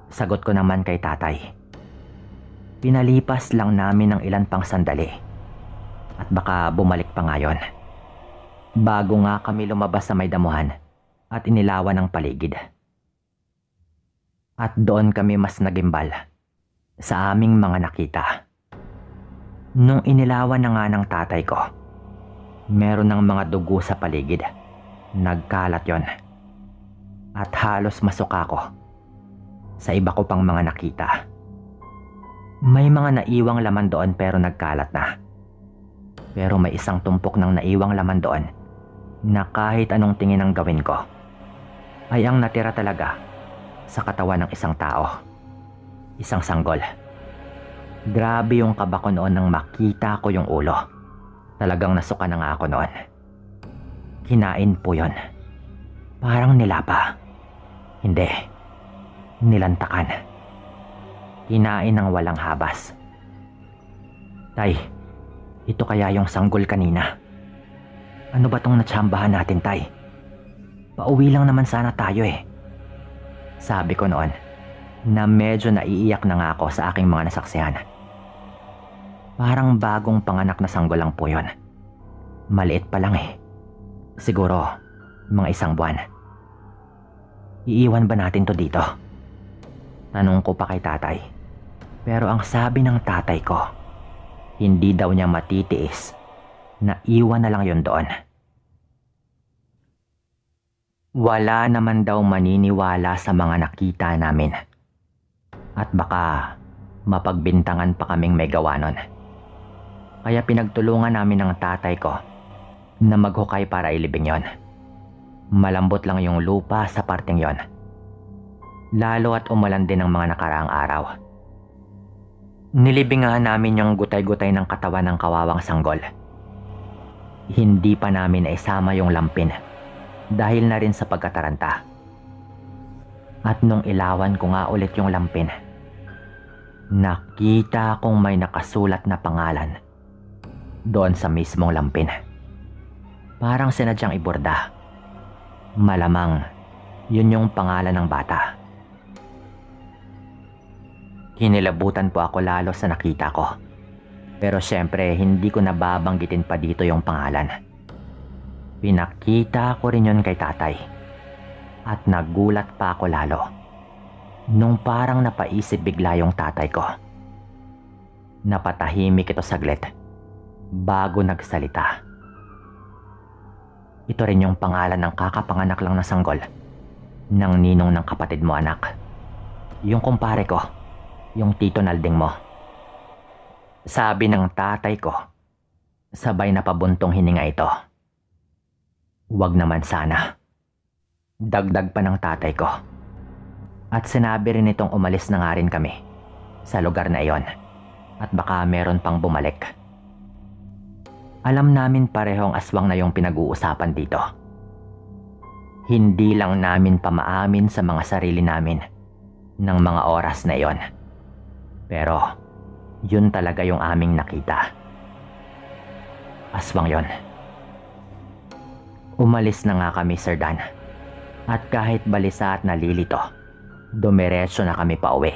Sagot ko naman kay tatay. Pinalipas lang namin ng ilan pang sandali. At baka bumalik pa ngayon. Bago nga kami lumabas sa may damuhan at inilawan ng paligid. At doon kami mas nagimbal sa aming mga nakita. Nung inilawan na nga ng tatay ko, meron ng mga dugo sa paligid. Nagkalat yon. At halos masuka ko sa iba ko pang mga nakita. May mga naiwang laman doon pero nagkalat na. Pero may isang tumpok ng naiwang laman doon na kahit anong tingin ang gawin ko ay ang natira talaga sa katawan ng isang tao. Isang sanggol. Grabe yung kaba ko noon nang makita ko yung ulo. Talagang nasuka na nga ako noon. Kinain po yon. Parang nilapa. Hindi. Nilantakan. Kinain ng walang habas. Tay, ito kaya yung sanggol kanina? Ano ba tong natsambahan natin, tay? Pauwi lang naman sana tayo eh. Sabi ko noon na medyo naiiyak na nga ako sa aking mga nasaksihan. Parang bagong panganak na sanggol lang po yun. Maliit pa lang eh. Siguro mga 1 buwan. Iiwan ba natin to dito? Tanong ko pa kay tatay. Pero ang sabi ng tatay ko, hindi daw niya matitiis na iwan na lang yun doon. Wala naman daw maniniwala sa mga nakita namin. At baka mapagbintangan pa kaming may gawa nun. Kaya pinagtulungan namin ng tatay ko na maghukay para ilibing yon. Malambot lang yung lupa sa parteng yon. Lalo at umulan din ng mga nakaraang araw. Nilibingan namin yung gutay-gutay ng katawan ng kawawang sanggol. Hindi pa namin naisama yung lampin dahil na rin sa pagkataranta. At nung ilawan ko nga ulit yung lampin, nakita kong may nakasulat na pangalan doon sa mismong lampin. Parang sinadyang iborda. Malamang yun yung pangalan ng bata. Kinilabutan po ako lalo sa nakita ko. Pero syempre hindi ko nababanggitin pa dito yung pangalan. Pinakita ko rin yun kay tatay. At nagulat pa ako lalo nung parang napaisip bigla yung tatay ko. Napatahimik ito saglit bago nagsalita. Ito rin yung pangalan ng kakapanganak lang na sanggol ng ninong ng kapatid mo, anak. Yung kumpare ko, yung tito Nalding mo. Sabi ng tatay ko, sabay na pabuntong hininga ito. Wag naman sana. Dagdag pa ng tatay ko. At sinabi rin itong umalis na nga rin kami sa lugar na iyon at baka meron pang bumalik. Alam namin parehong aswang na yung pinag-uusapan dito. Hindi lang namin pamaamin sa mga sarili namin ng mga oras na iyon. Pero yun talaga yung aming nakita. Aswang yon. Umalis na nga kami, Sir Dan. At kahit balisa at nalilito, dumiretso na kami pauwi.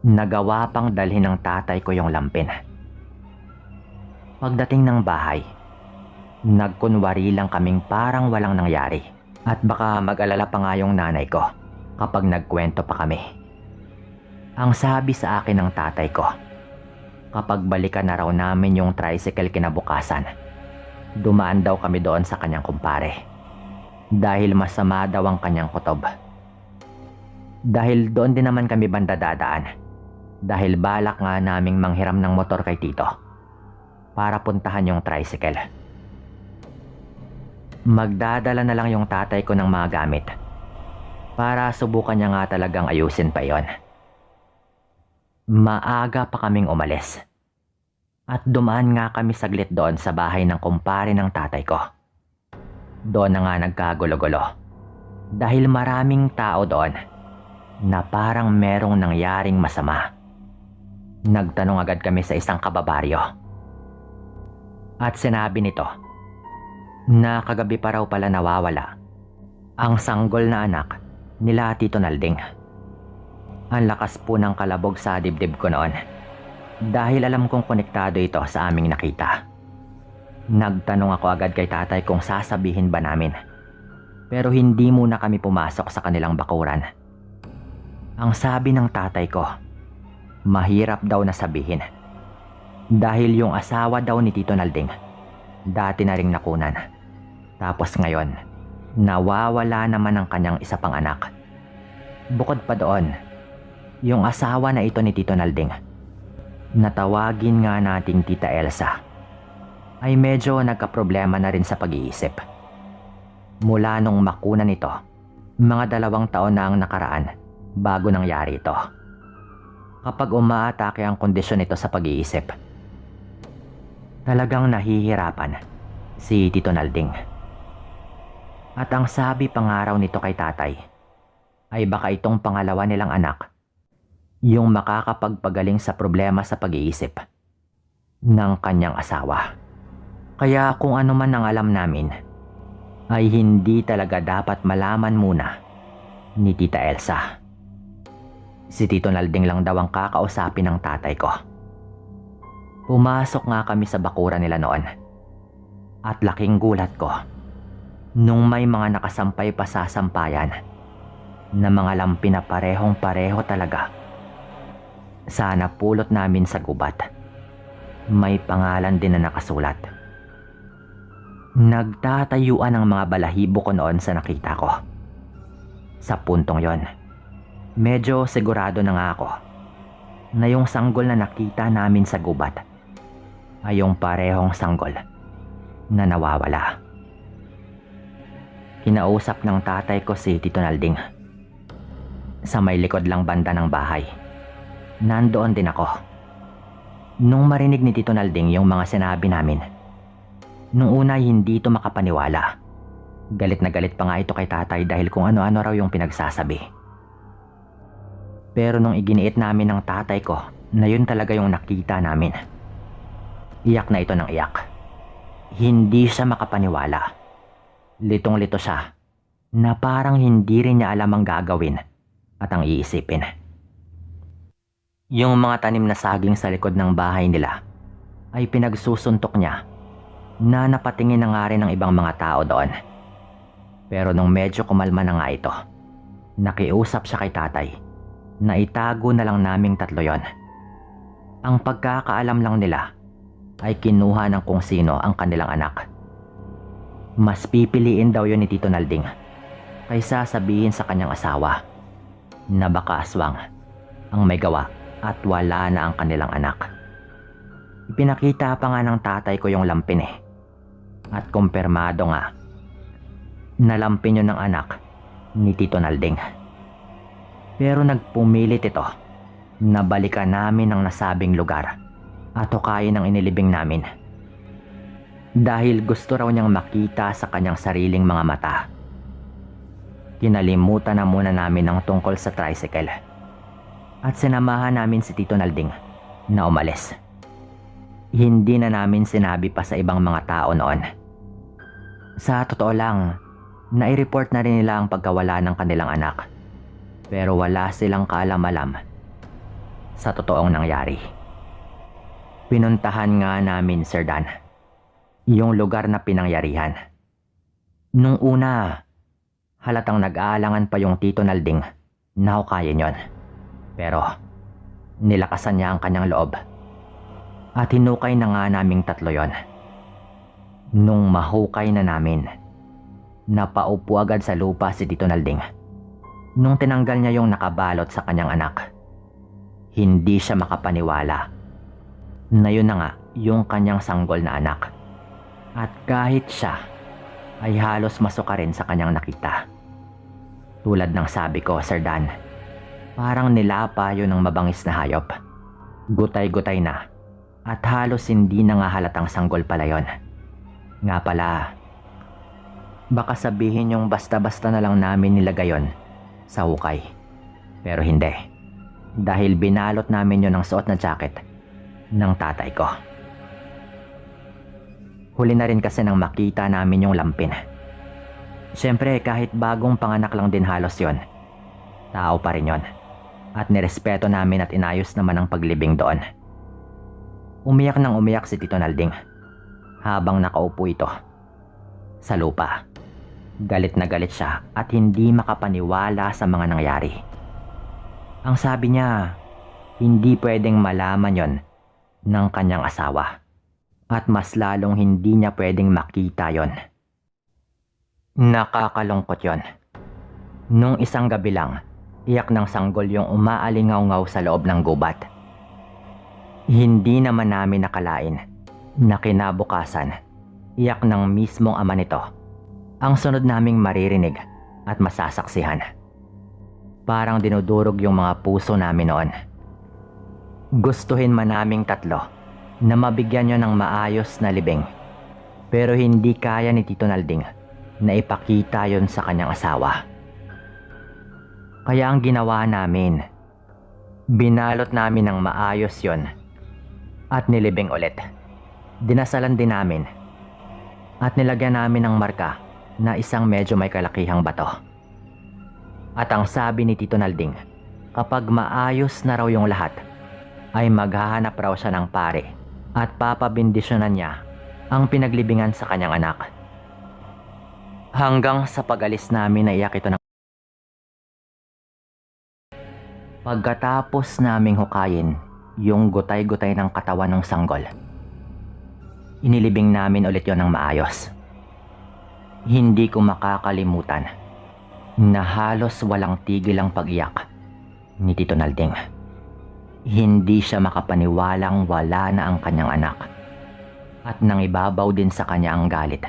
Nagawa pang dalhin ng tatay ko yung lampin. Pagdating ng bahay, nagkunwari lang kaming parang walang nangyari. At baka mag-alala pa nga yung nanay ko kapag nagkwento pa kami. Ang sabi sa akin ng tatay ko, kapag balikan na raw namin yung tricycle kinabukasan, dumaan daw kami doon sa kanyang kumpare. Dahil masama daw ang kanyang kutob. Dahil doon din naman kami banda dadaan. Dahil balak nga naming manghiram ng motor kay tito para puntahan yung tricycle. Magdadala na lang yung tatay ko ng mga gamit para subukan niya nga talagang ayusin pa yon. Maaga pa kaming umalis at dumaan nga kami saglit doon sa bahay ng kumpare ng tatay ko. Doon na nga nagkagulo-gulo dahil maraming tao doon na parang merong nangyaring masama. Nagtanong agad kami sa isang kababaryo at sinabi nito na kagabi pa raw pala nawawala ang sanggol na anak nila Tito Nalding. Ang lakas po ng kalabog sa dibdib ko noon dahil alam kong konektado ito sa aming nakita. Nagtanong ako agad kay tatay kung sasabihin ba namin. Pero hindi muna kami pumasok sa kanilang bakuran. Ang sabi ng tatay ko, mahirap daw na sabihin. Dahil yung asawa daw ni Tito Nalding, dati na ring nakunan. Tapos ngayon, nawawala naman ang kanyang isa pang anak. Bukod pa doon, yung asawa na ito ni Tito Nalding, natawagin nga nating Tita Elsa, ay medyo nagkaproblema na rin sa pag-iisip. Mula nung makuna nito, mga 2 taon na ang nakaraan bago nangyari ito. Kapag umaatake ang kondisyon nito sa pag-iisip, talagang nahihirapan si Tito Nalding. At ang sabi pangaraw nito kay tatay, ay baka itong pangalawa nilang anak yung makakapagpagaling sa problema sa pag-iisip ng kanyang asawa. Kaya kung ano man ang alam namin, ay hindi talaga dapat malaman muna ni Tita Elsa. Si Tito Nalding lang daw ang kakausapin ng tatay ko. Pumasok nga kami sa bakuran nila noon. At laking gulat ko nung may mga nakasampay pa sa sampayan na mga lampi na parehong-pareho talaga. Sa napulot namin sa gubat, may pangalan din na nakasulat. Nagtatayuan ang mga balahibo ko noon sa nakita ko. Sa puntong yon, medyo sigurado na nga ako na yung sanggol na nakita namin sa gubat ay yung parehong sanggol na nawawala. Kinausap ng tatay ko si Tito Nalding. Sa may likod lang banda ng bahay, nandoon din ako. Nung marinig ni Tito Nalding yung mga sinabi namin, nung una hindi ito makapaniwala. Galit na galit pa nga ito kay tatay dahil kung ano-ano raw yung pinagsasabi. Pero nung iginiit namin ng tatay ko na yun talaga yung nakita namin, iyak na ito ng iyak. Hindi siya makapaniwala. Litong-lito siya na parang hindi rin niya alam ang gagawin at ang iisipin. Yung mga tanim na saging sa likod ng bahay nila ay pinagsusuntok niya na napatingin na nga rin ng ibang mga tao doon. Pero nung medyo kumalma na nga ito, nakiusap siya kay tatay na itago na lang naming tatlo yon. Ang pagkakaalam lang nila ay kinuha ng kung sino ang kanilang anak. Mas pipiliin daw yon ni Tito Nalding kaysa sabihin sa kanyang asawa na baka aswang ang may gawa at wala na ang kanilang anak. Ipinakita pa nga ng tatay ko yung lampin at kumpirmado nga na lampin yun ng anak ni Tito Nalding. Pero nagpumilit ito na balikan namin ang nasabing lugar at hukayin ang inilibing namin. Dahil gusto raw niyang makita sa kanyang sariling mga mata. Kinalimutan na muna namin ang tungkol sa tricycle at sinamahan namin si Tito Nalding na umalis. Hindi na namin sinabi pa sa ibang mga tao noon. Sa totoo lang, nai-report na rin nila ang pagkawala ng kanilang anak. Pero wala silang kaalam-alam sa totoong nangyari. Pinuntahan nga namin, Sir Dan, yung lugar na pinangyarihan. Nung una, halatang nag-aalangan pa yung Tito Nalding na hukayin yon. Pero nilakasan niya ang kanyang loob at hinukay na nga naming tatlo yon. Nung mahukay na namin, napaupo agad sa lupa si Tito Nalding. Nung tinanggal niya yung nakabalot sa kanyang anak, hindi siya makapaniwala na yun na nga yung kanyang sanggol na anak. At kahit siya ay halos masuka rin sa kanyang nakita. Tulad ng sabi ko, Sir Dan, parang nilapa yun ng mabangis na hayop. Gutay-gutay na at halos hindi na nga halatang sanggol pala yun. Nga pala, baka sabihin yung basta-basta na lang namin nilagay yun sa hukay. Pero hindi, dahil binalot namin yun ng suot na jacket ng tatay ko. Huli na rin kasi nang makita namin yung lampin. Siyempre kahit bagong panganak lang din halos yon, tao pa rin yon. At nirespeto namin at inayos naman ang paglibing doon. Umiyak nang umiyak si Tito Nalding habang nakaupo ito sa lupa. Galit na galit siya at hindi makapaniwala sa mga nangyari. Ang sabi niya, hindi pwedeng malaman yon ng kanyang asawa. At mas lalong hindi niya pwedeng makita yon. Nakakalungkot yon. Nung isang gabi lang, iyak ng sanggol yung umaalingaw-ngaw sa loob ng gubat. Hindi naman namin nakalain na kinabukasan, iyak ng mismong ama nito ang sunod naming maririnig at masasaksihan. Parang dinudurog yung mga puso namin noon. Gustuhin man naming tatlo na mabigyan nyo ng maayos na libing. Pero hindi kaya ni Tito Nalding na ipakita yon sa kanyang asawa. Kaya ang ginawa namin, binalot namin ng maayos yon at nilibing ulit. Dinasalan din namin at nilagyan namin ng marka na isang medyo may kalakihang bato. At ang sabi ni Tito Nalding, kapag maayos na raw yung lahat, ay maghahanap raw siya ng pare at papabindisyonan niya ang pinaglibingan sa kanyang anak. Hanggang sa pag-alis namin, naiyak ito ng... Pagkatapos naming hukayin yung gutay-gutay ng katawan ng sanggol, inilibing namin ulit yon ng maayos. Hindi ko makakalimutan na halos walang tigil ang pag-iyak ni Tito Nalding. Hindi siya makapaniwalang wala na ang kanyang anak at nangibabaw din sa kanya ang galit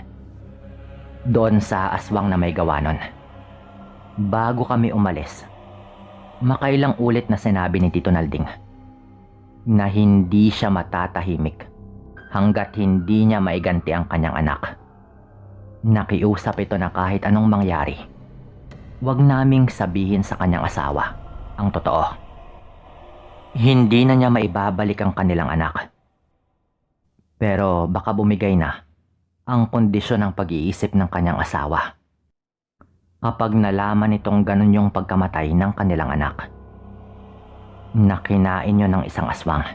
doon sa aswang na may gawa nun. Bago kami umalis, makailang ulit na sinabi ni Tito Nalding na hindi siya matatahimik hanggat hindi niya maiganti ang kanyang anak. Nakiusap ito na kahit anong mangyari, wag naming sabihin sa kanyang asawa ang totoo. Hindi na niya maibabalik ang kanilang anak. Pero baka bumigay na ang kondisyon ng pag-iisip ng kanyang asawa kapag nalaman nitong ganun yung pagkamatay ng kanilang anak. Nakinain yun ng isang aswang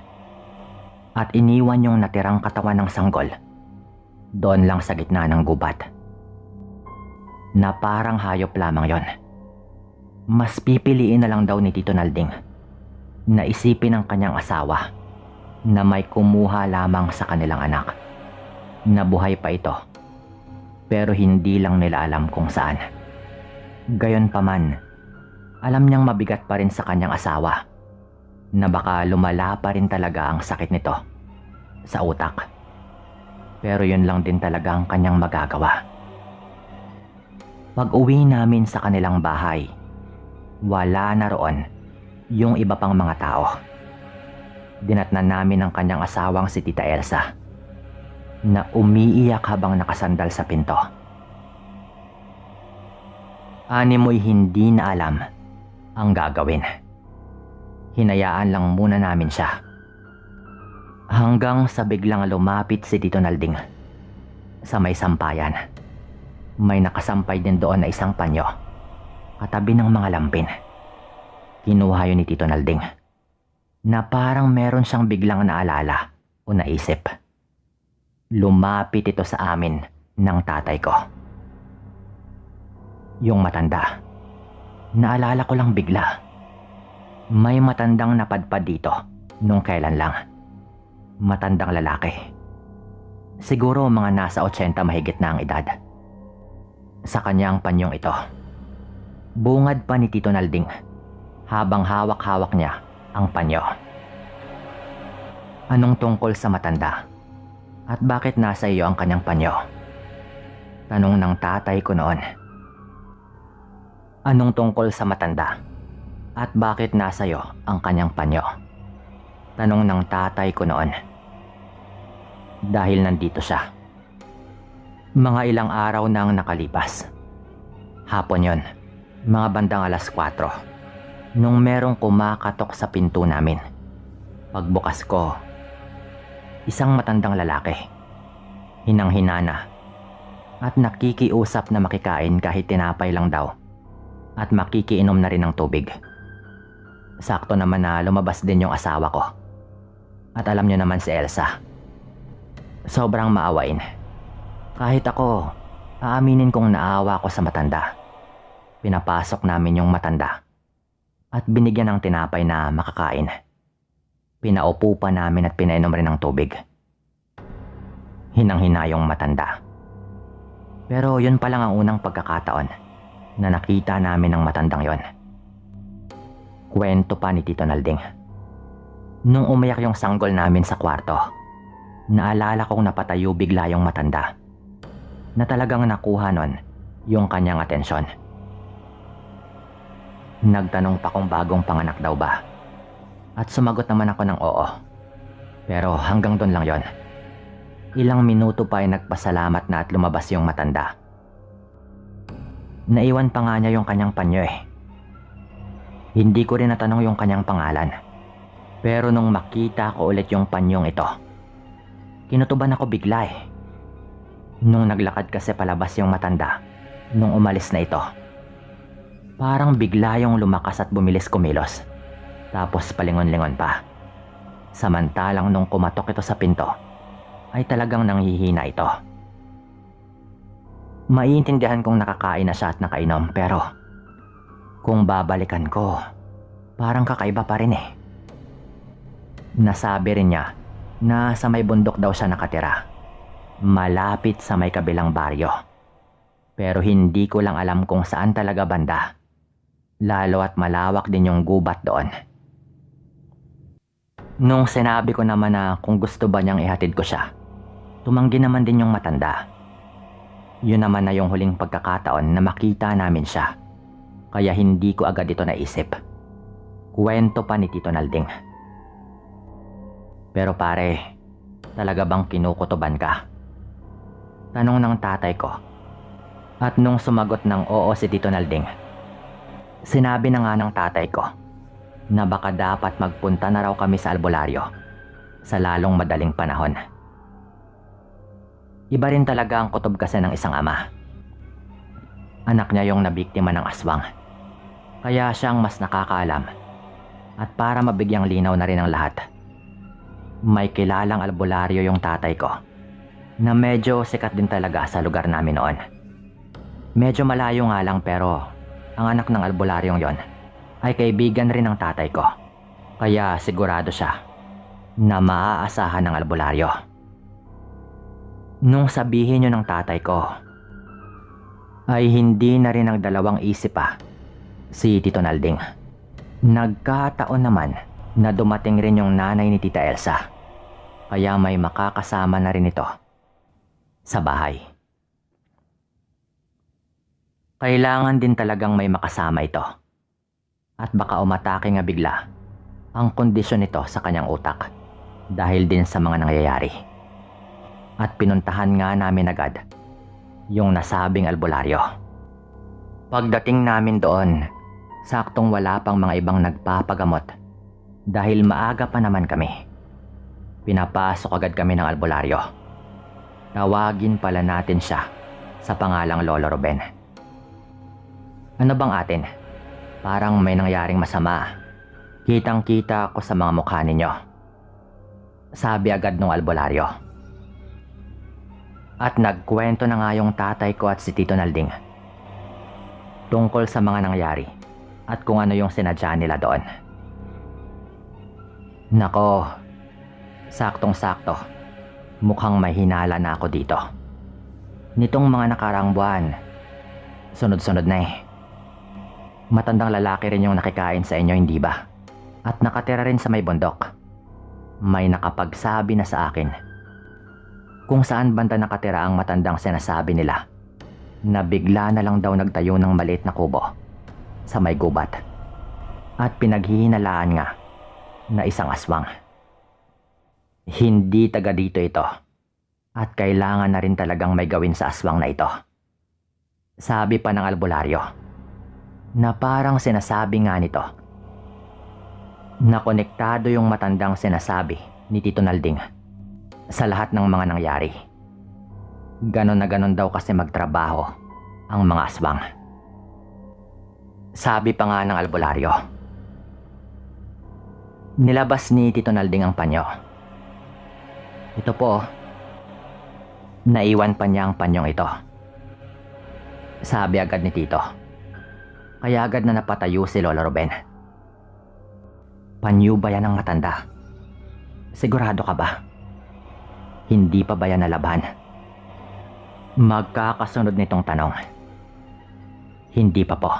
at iniwan yung natirang katawan ng sanggol doon lang sa gitna ng gubat, na parang hayop lamang yon. Mas pipiliin na lang daw ni Tito Nalding na isipin ng kanyang asawa na may kumuha lamang sa kanilang anak, na buhay pa ito, pero hindi lang nila alam kung saan. Gayon pa man, alam niyang mabigat pa rin sa kanyang asawa na baka lumala pa rin talaga ang sakit nito sa utak. Pero yun lang din talaga ang kanyang magagawa. Pag-uwi namin sa kanilang bahay, wala na roon yung iba pang mga tao. Dinatnan namin ang kanyang asawang si Tita Elsa na umiiyak habang nakasandal sa pinto. Animoy hindi na alam ang gagawin. Hinayaan lang muna namin siya. Hanggang sa biglang lumapit si Tito Nalding sa may sampayan. May nakasampay din doon na isang panyo katabi ng mga lampin. Kinuha yun ni Tito Nalding na parang meron siyang biglang naalala o naisip. Lumapit ito sa amin ng tatay ko. Yung matanda. Naalala ko lang bigla. May matandang napadpad dito nung kailan lang. Matandang lalaki. Siguro mga nasa 80 mahigit na ang edad. Sa kanyang panyong ito, bungad pa ni Tito Nalding habang hawak-hawak niya ang panyo. Anong tungkol sa matanda? At bakit nasa iyo ang kanyang panyo? Tanong ng tatay ko noon. Anong tungkol sa matanda? At bakit nasa iyo ang kanyang panyo? Tanong ng tatay ko noon. Dahil nandito siya. Mga ilang araw nang nakalipas. Hapon yon, mga bandang 4:00, nung merong kumakatok sa pinto namin. Pagbukas ko, isang matandang lalaki, hinang-hina at nakikiusap na makikain kahit tinapay lang daw at makikiinom na rin ng tubig. Sakto naman na lumabas din yung asawa ko. At alam nyo naman si Elsa. Sobrang maawain. Kahit ako, aaminin kong naawa ko sa matanda. Pinapasok namin yung matanda at binigyan ng tinapay na makakain. Pinaupo pa namin at pinainom rin ng tubig. Hinang-hina yung matanda. Pero yun pa lang ang unang pagkakataon na nakita namin ng matandang yon. Kwento pa ni Tito Nalding. Nung umayak yung sanggol namin sa kwarto, naalala kong napatayo bigla yung matanda na talagang nakuha nun yung kanyang atensyon. Nagtanong pa kung bagong panganak daw ba. At sumagot naman ako ng oo. Pero hanggang doon lang yon. Ilang minuto pa ay nagpasalamat na at lumabas yung matanda. Naiwan pa nga niya yung kanyang panyo eh. Hindi ko rin natanong yung kanyang pangalan. Pero nung makita ko ulit yung panyong ito, kinutuban ako bigla eh. Nung naglakad kasi palabas yung matanda, Nung umalis na ito, parang bigla yung lumakas at bumilis kumilos. Tapos palingon-lingon pa. Samantalang nung kumatok ito sa pinto, ay talagang nanghihina ito. Maiintindihan kong nakakain na siya at nakainom, pero kung babalikan ko, parang kakaiba pa rin eh. Nasabi rin niya na sa may bundok daw siya nakatira, malapit sa may kabilang baryo. Pero hindi ko lang alam kung saan talaga banda, lalo at malawak din yung gubat doon. Nung sinabi ko naman na kung gusto ba niyang ihatid ko siya, tumanggi naman din yung matanda. Yun naman na yung huling pagkakataon na makita namin siya, kaya hindi ko agad ito naisip. Kwento pa ni Tito Nalding. Pero pare, talaga bang kinukutuban ka? Tanong ng tatay ko. At nung sumagot ng oo si Tito Nalding, sinabi na nga ng tatay ko na baka dapat magpunta na raw kami sa albularyo sa lalong madaling panahon. Iba rin talaga ang kutob kasi ng isang ama. Anak niya yung nabiktima ng aswang, kaya siyang mas nakakaalam. At para mabigyang linaw na rin ang lahat, may kilalang albularyo yung tatay ko na medyo sikat din talaga sa lugar namin noon. Medyo malayo nga lang, pero ang anak ng albularyong yon ay kaibigan rin ng tatay ko, kaya sigurado siya na maaasahan ng albularyo. Nung sabihin yun ng tatay ko, ay hindi na rin nagdalawang isip pa si Tito Nalding. Nagkataon naman na dumating rin yung nanay ni Tita Elsa, kaya may makakasama na rin ito sa bahay. Kailangan din talagang may makasama ito, at baka umatake nga bigla ang kondisyon nito sa kanyang utak dahil din sa mga nangyayari. At pinuntahan nga namin agad yung nasabing albularyo. Pagdating namin doon, saktong wala pang mga ibang nagpapagamot dahil maaga pa naman kami. Pinapasok agad kami ng albularyo. Tawagin pala natin siya sa pangalang Lolo Ruben. Ano bang atin? Parang may nangyaring masama. Kitang-kita ko sa mga mukha ninyo, sabi agad ng albularyo. At nagkwento na nga yung tatay ko at si Tito Nalding tungkol sa mga nangyari at kung ano yung sinadya nila doon. Nako, saktong-sakto, mukhang may hinala na ako dito. Nitong mga nakarang buwan, sunod-sunod na eh. Matandang lalaki rin yung nakikain sa inyo, hindi ba? At nakatira rin sa may bundok. May nakapagsabi na sa akin kung saan banda nakatira ang matandang sinasabi nila, na bigla na lang daw nagtayo ng maliit na kubo sa may gubat at pinaghihinalaan nga na isang aswang. Hindi taga dito ito at kailangan na rin talagang may gawin sa aswang na ito, sabi pa ng albularyo, na parang sinasabi nga nito na konektado yung matandang sinasabi ni Tito Nalding sa lahat ng mga nangyari. Ganon na ganon daw kasi magtrabaho ang mga aswang, sabi pa nga ng albularyo. Nilabas ni Tito Nalding ang panyo. Ito po, naiwan pa niya ang panyong ito, sabi agad ni Tito. Kaya agad na napatayo si Lolo Ruben. Panyo ba yan ng matanda? Sigurado ka ba? Hindi pa ba yan nalaban? Magkakasunod nitong tanong. Hindi pa po.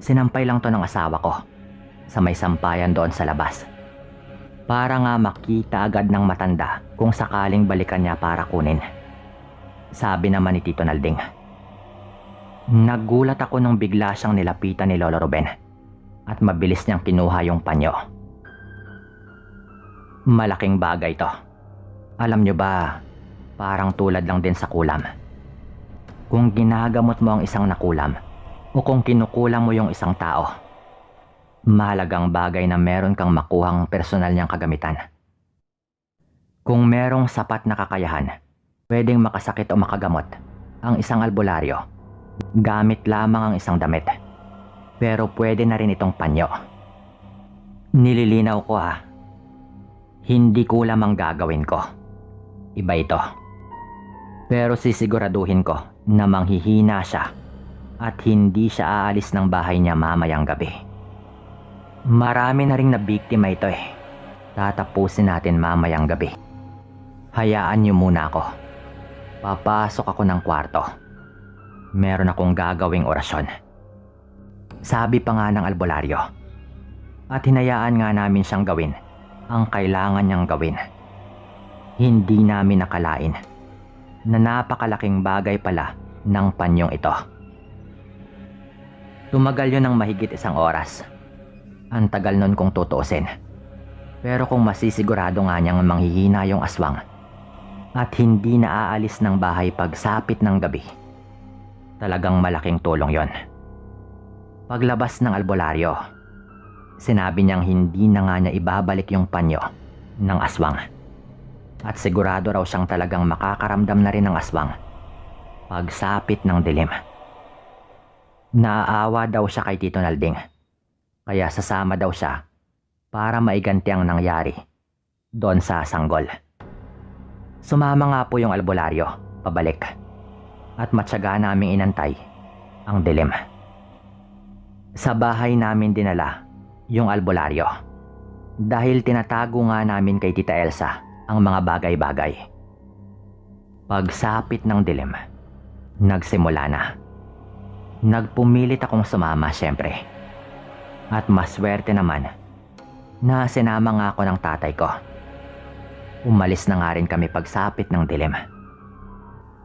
Sinampay lang to ng asawa ko sa may sampayan doon sa labas, para nga makita agad ng matanda kung sakaling balikan niya para kunin, sabi naman ni Tito Nalding. Nagulat ako nung bigla siyang nilapitan ni Lolo Ruben at mabilis niyang kinuha yung panyo. Malaking bagay to. Alam niyo ba, parang tulad lang din sa kulam. Kung ginagamot mo ang isang nakulam o kung kinukulam mo yung isang tao, mahalagang bagay na meron kang makuhang personal niyang kagamitan. Kung merong sapat na kakayahan, pwedeng makasakit o makagamot ang isang albularyo Gamit lamang ang isang damit. Pero pwede na rin itong panyo. Nililinaw ko ha. Hindi kulam ang gagawin ko. Iba ito. Pero sisiguraduhin ko na manghihina siya at hindi siya aalis ng bahay niya mamayang gabi. Marami na ring nabiktima ito eh. Tatapusin natin mamayang gabi. Hayaan niyo muna ako. Papasok ako ng kwarto. Meron akong gagawing orasyon. Sabi pa nga ng albularyo. At hinayaan nga namin siyang gawin ang kailangan niyang gawin. Hindi namin nakalain na napakalaking bagay pala ng panyong ito. Tumagal yun ng mahigit 1 oras. Ang tagal nun kung tutuusin. Pero kung masisigurado nga niyang manghihina yung aswang at hindi na aalis ng bahay pagsapit ng gabi, talagang malaking tulong yon. Paglabas ng albularyo, sinabi niyang hindi na nga niya ibabalik yung panyo ng aswang. At sigurado raw siyang talagang makakaramdam na rin ng aswang pagsapit ng dilim. Naaawa daw siya kay Tito Nalding, kaya sasama daw siya para maiganti ang nangyari doon sa sanggol. Sumama nga po yung albularyo pabalik at matyaga naming inantay ang dilim. Sa bahay namin dinala yung albularyo dahil tinatago nga namin kay Tita Elsa ang mga bagay-bagay. Pagsapit ng dilim, nagsimula na. Nagpumilit akong sumama syempre. At maswerte naman na sinama nga ako ng tatay ko. Umalis na nga rin kami pagsapit ng dilim.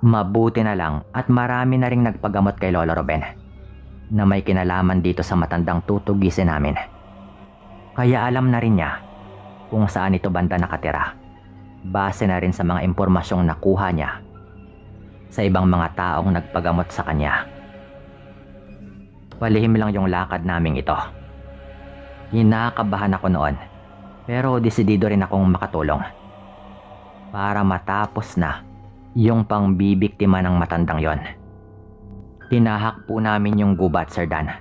Mabuti na lang at marami na ring nagpagamot kay Lolo Ruben na may kinalaman dito sa matandang tutugisin namin. Kaya alam na rin niya kung saan ito banda nakatira. Base na rin sa mga impormasyong nakuha niya sa ibang mga taong nagpagamot sa kanya. Palihim lang yung lakad naming ito. Hinakabahan ako noon, pero desidido rin akong makatulong para matapos na yung pangbibiktima ng matandang yon. Tinahak po namin yung gubat, Sir Dan.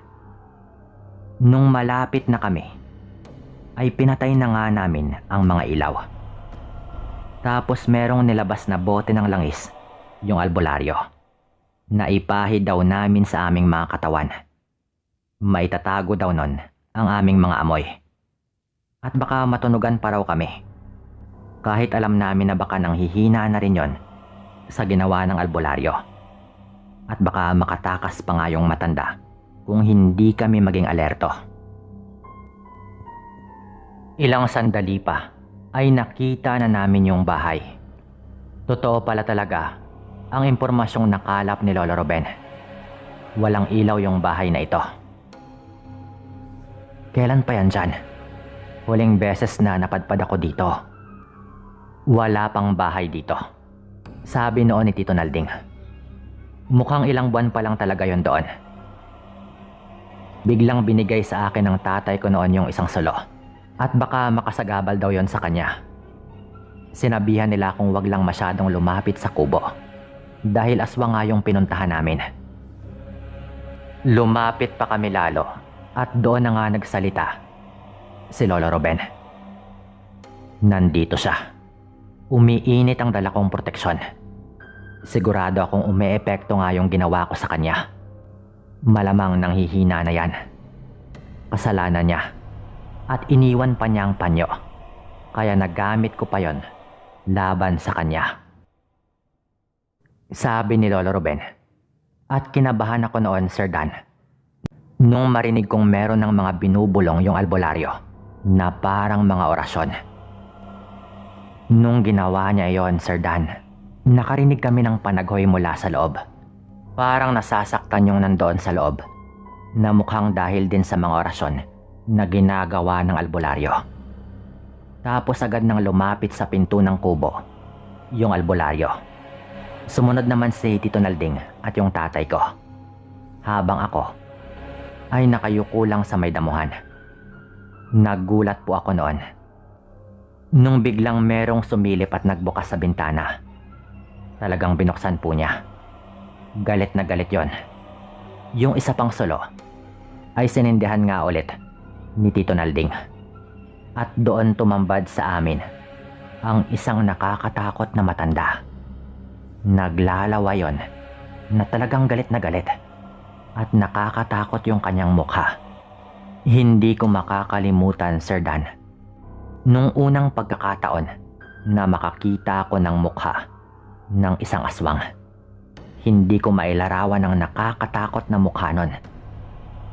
Nung malapit na kami, ay pinatay na nga namin ang mga ilaw. Tapos merong nilabas na bote ng langis, yung albularyo. Naipahid daw namin sa aming mga katawan. Maitatago daw nun ang aming mga amoy. At baka matunugan pa raw kami. Kahit alam namin na baka nanghihina na rin yon sa ginawa ng albularyo. At baka makatakas pa nga yung matanda kung hindi kami maging alerto. Ilang sandali pa ay nakita na namin yung bahay. Totoo pala talaga ang impormasyong nakalap ni Lolo Ruben. Walang ilaw yung bahay na ito. Kailan pa yan dyan? Huling beses na napadpad ako dito. Wala pang bahay dito, sabi noon ni Tito Nalding. Mukhang ilang buwan pa lang talaga yon doon. Biglang binigay sa akin ng tatay ko noon yung isang solo. At baka makasagabal daw yon sa kanya. Sinabihan nila kung wag lang masyadong lumapit sa kubo dahil aswang nga yung pinuntahan namin. Lumapit pa kami lalo at doon na nga nagsalita si Lolo Ruben. Nandito siya. Umiinit ang dala kong proteksyon. Sigurado akong umeepekto nga yung ginawa ko sa kanya. Malamang nanghihina na yan. Kasalanan niya. At iniwan pa niya ang panyo. Kaya nagamit ko pa yon laban sa kanya. Sabi ni Lolo Ruben. At kinabahan ako noon, Sir Dan, nung marinig kong meron ng mga binubulong yung albularyo na parang mga orasyon. Nung ginawa niya yon, Sir Dan, nakarinig kami ng panaghoy mula sa loob. Parang nasasaktan yung nandoon sa loob na mukhang dahil din sa mga orasyon na ginagawa ng albularyo. Tapos agad nang lumapit sa pinto ng kubo yung albularyo. Sumunod naman si Tito Nalding at yung tatay ko. Habang ako ay nakayuko lang sa may damuhan. Nagulat po ako noon nung biglang merong sumilip at nagbukas sa bintana. Talagang binuksan po niya. Galit na galit yon Yung isa pang solo ay sinindihan nga ulit ni Tito Nalding. At doon tumambad sa amin ang isang nakakatakot na matanda. Naglalawa yon na talagang galit na galit at nakakatakot yung kanyang mukha. Hindi ko makakalimutan, Sir Dan, nung unang pagkakataon na makakita ko ng mukha ng isang aswang. Hindi ko mailarawan ang nakakatakot na mukha nun.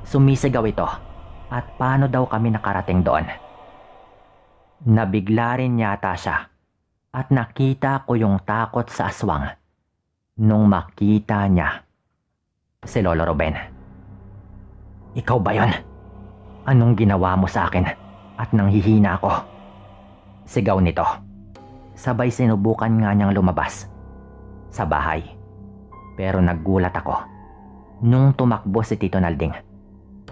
Sumisigaw ito at paano daw kami nakarating doon. Nabigla rin yata siya at nakita ko yung takot sa aswang nung makita niya si Lolo Ruben. Ikaw ba yon? Anong ginawa mo sa akin at nanghihina ako? Sigaw nito. Sabay sinubukan nga niyang lumabas sa bahay. Pero naggulat ako nung tumakbo si Tito Nalding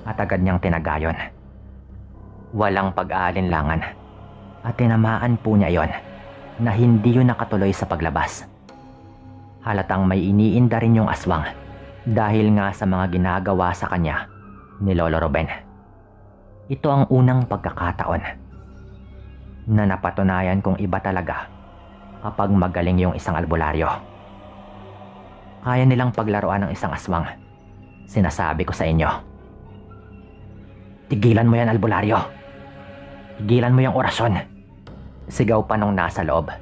at agad niyang tinagayon. Walang pag-aalinlangan at tinamaan po niya yon na hindi yun nakatuloy sa paglabas. Halatang may iniinda rin yung aswang dahil nga sa mga ginagawa sa kanya ni Lolo Ruben. Ito ang unang pagkakataon na napatunayan kong iba talaga kapag magaling yung isang albularyo. Kaya nilang paglaruan ng isang aswang. Sinasabi ko sa inyo. Tigilan mo yan, albularyo. Tigilan mo yung orasyon. Sigaw pa nung nasa loob.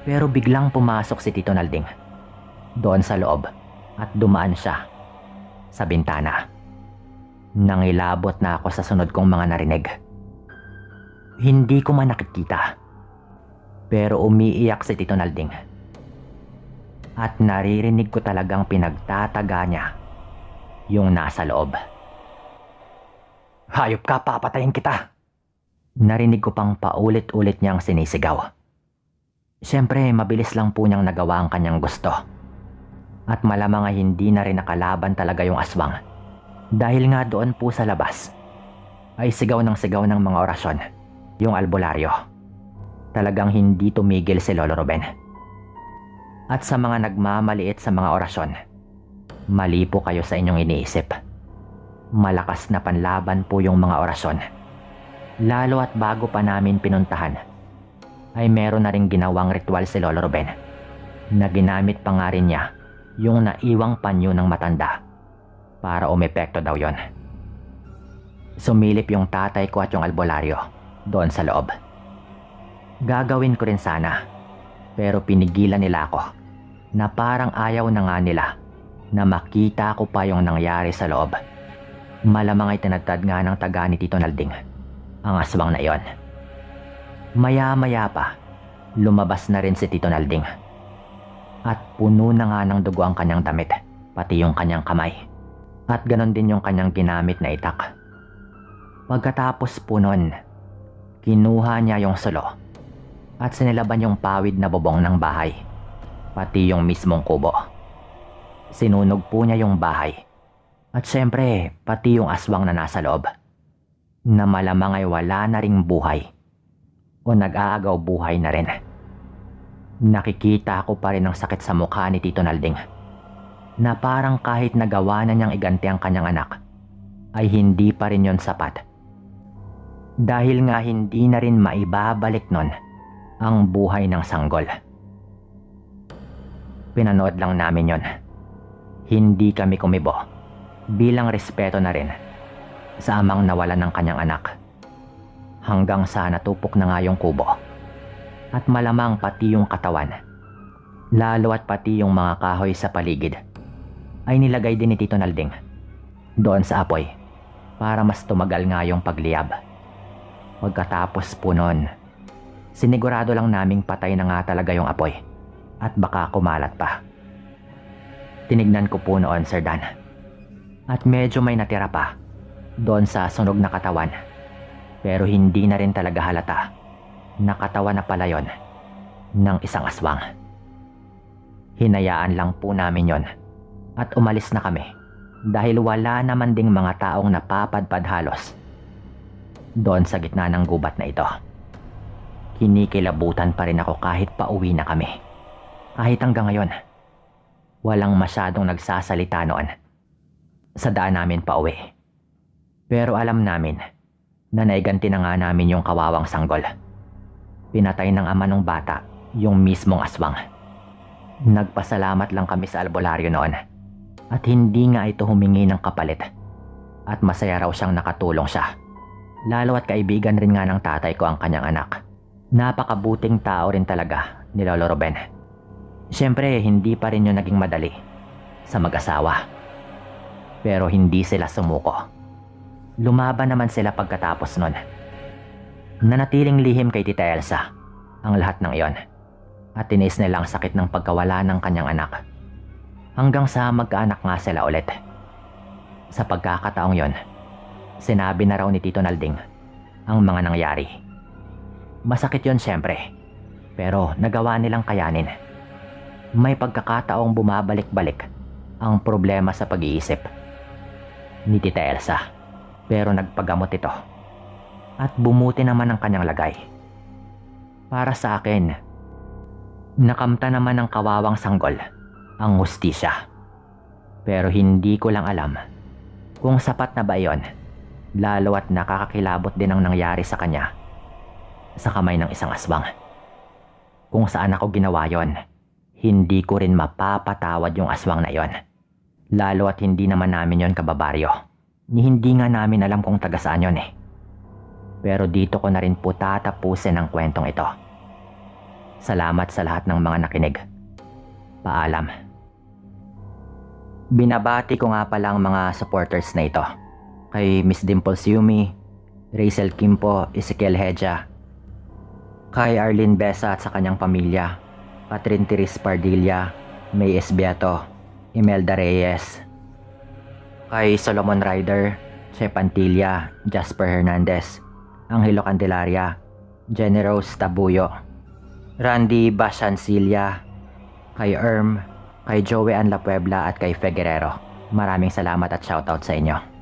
Pero biglang pumasok si Tito Nalding doon sa loob at dumaan siya sa bintana. Nangilabot na ako sa sunod kong mga narinig. Hindi ko man nakikita, pero umiiyak si Tito Nalding. At naririnig ko talagang pinagtataga niya yung nasa loob. Hayop ka, papatayin kita! Narinig ko pang paulit-ulit niyang sinisigaw. Siyempre, mabilis lang po niyang nagawa ang kanyang gusto. At malamang ay hindi na rin nakalaban talaga yung aswang. Dahil nga doon po sa labas ay sigaw ng mga orasyon yung albularyo. Talagang hindi tumigil si Lolo Ruben. At sa mga nagmamaliit sa mga orasyon, mali po kayo sa inyong iniisip. Malakas na panlaban po yung mga orasyon. Lalo at bago pa namin pinuntahan, ay meron na rin ginawang ritual si Lolo Ruben na ginamit pa nga rin niya yung naiwang panyo ng matanda para umepekto daw yon. Sumilip yung tatay ko at yung albularyo doon sa loob. Gagawin ko rin sana, pero pinigilan nila ako na parang ayaw na nga nila na makita ko pa yung nangyari sa loob. Malamang ay tinagtad nga ng taga ni Tito Nalding ang aswang na iyon. Maya-maya pa, lumabas na rin si Tito Nalding. At puno na nga ng dugo ang kanyang damit, pati yung kanyang kamay. At ganon din yung kanyang ginamit na itak. Pagkatapos po nun, kinuha niya yung sulo at sinilaban yung pawid na bubong ng bahay, pati yung mismong kubo. Sinunog po niya yung bahay. At syempre, pati yung aswang na nasa loob, na malamang ay wala na ring buhay o nag-aagaw buhay na rin. Nakikita ko pa rin ang sakit sa mukha ni Tito Nalding, na parang kahit nagawa na niyang iganti ang kanyang anak, ay hindi pa rin yon sapat. Dahil nga hindi na rin maibabalik nun ang buhay ng sanggol. Pinanood lang namin yon. Hindi kami kumibo, bilang respeto na rin sa amang nawalan ng kanyang anak. Hanggang sa natupok na nga yung kubo. At malamang pati yung katawan, lalo at pati yung mga kahoy sa paligid, ay nilagay din ni Tito Nalding doon sa apoy para mas tumagal nga yung pagliyab. Pagkatapos po nun, sinigurado lang naming patay na nga talaga yung apoy at baka kumalat pa. Tinignan ko po noon, Sir Dan, at medyo may natira pa doon sa sunog na katawan, pero hindi na rin talaga halata na katawan na pala yon ng isang aswang. Hinayaan lang po namin yon at umalis na kami dahil wala naman ding mga taong napapadpad halos doon sa gitna ng gubat na ito. Kinikilabutan pa rin ako kahit pauwi na kami. Kahit hanggang ngayon, walang masyadong nagsasalita noon sa daan namin pa uwi. Pero alam namin na naiganti na nga namin yung kawawang sanggol. Pinatay ng ama ng bata yung mismong aswang. Nagpasalamat lang kami sa albularyo noon at hindi nga ito humingi ng kapalit. At masaya raw siyang nakatulong siya. Lalo at kaibigan rin nga ng tatay ko ang kanyang anak. Napakabuting tao rin talaga ni Lolo Ruben. Siyempre, hindi pa rin yung naging madali sa mag-asawa. Pero hindi sila sumuko. Lumaban naman sila pagkatapos nun. Nanatiling lihim kay Tita Elsa ang lahat ng iyon. At tiniis nila ang sakit ng pagkawala ng kanyang anak. Hanggang sa magkaanak nga sila ulit. Sa pagkakataong yon, sinabi na raw ni Tito Nalding ang mga nangyari. Masakit yon siyempre, pero nagawa nilang kayanin. May pagkakataong bumabalik-balik ang problema sa pag-iisip ni Tita Elsa, pero nagpagamot ito at bumuti naman ang kanyang lagay. Para sa akin, nakamta naman ng kawawang sanggol ang hustisya. Pero hindi ko lang alam kung sapat na ba iyon, lalo at nakakakilabot din ang nangyari sa kanya sa kamay ng isang aswang. Kung saan ako ginawa yon, hindi ko rin mapapatawad yung aswang na yon. Lalo at hindi naman namin yon kababaryo. Ni hindi nga namin alam kung taga saan yon eh. Pero dito ko na rin po tatapusin ang kwentong ito. Salamat sa lahat ng mga nakinig. Paalam. Binabati ko nga pala ang mga supporters na ito. Kay Miss Dimples Yumi, Rachel Kimpo, Ezekiel Heja, kay Arlene Besa at sa kanyang pamilya, Catherine Teres Pardilla, May Esbiato, Imelda Reyes, kay Solomon Ryder, Che Pantilla, Jasper Hernandez, Angelo Candelaria, Jenny Rose Tabuyo, Randy Bashancilia, kay Erm, kay Joey Ann La Puebla at kay Fe Guerrero. Maraming salamat at shoutout sa inyo.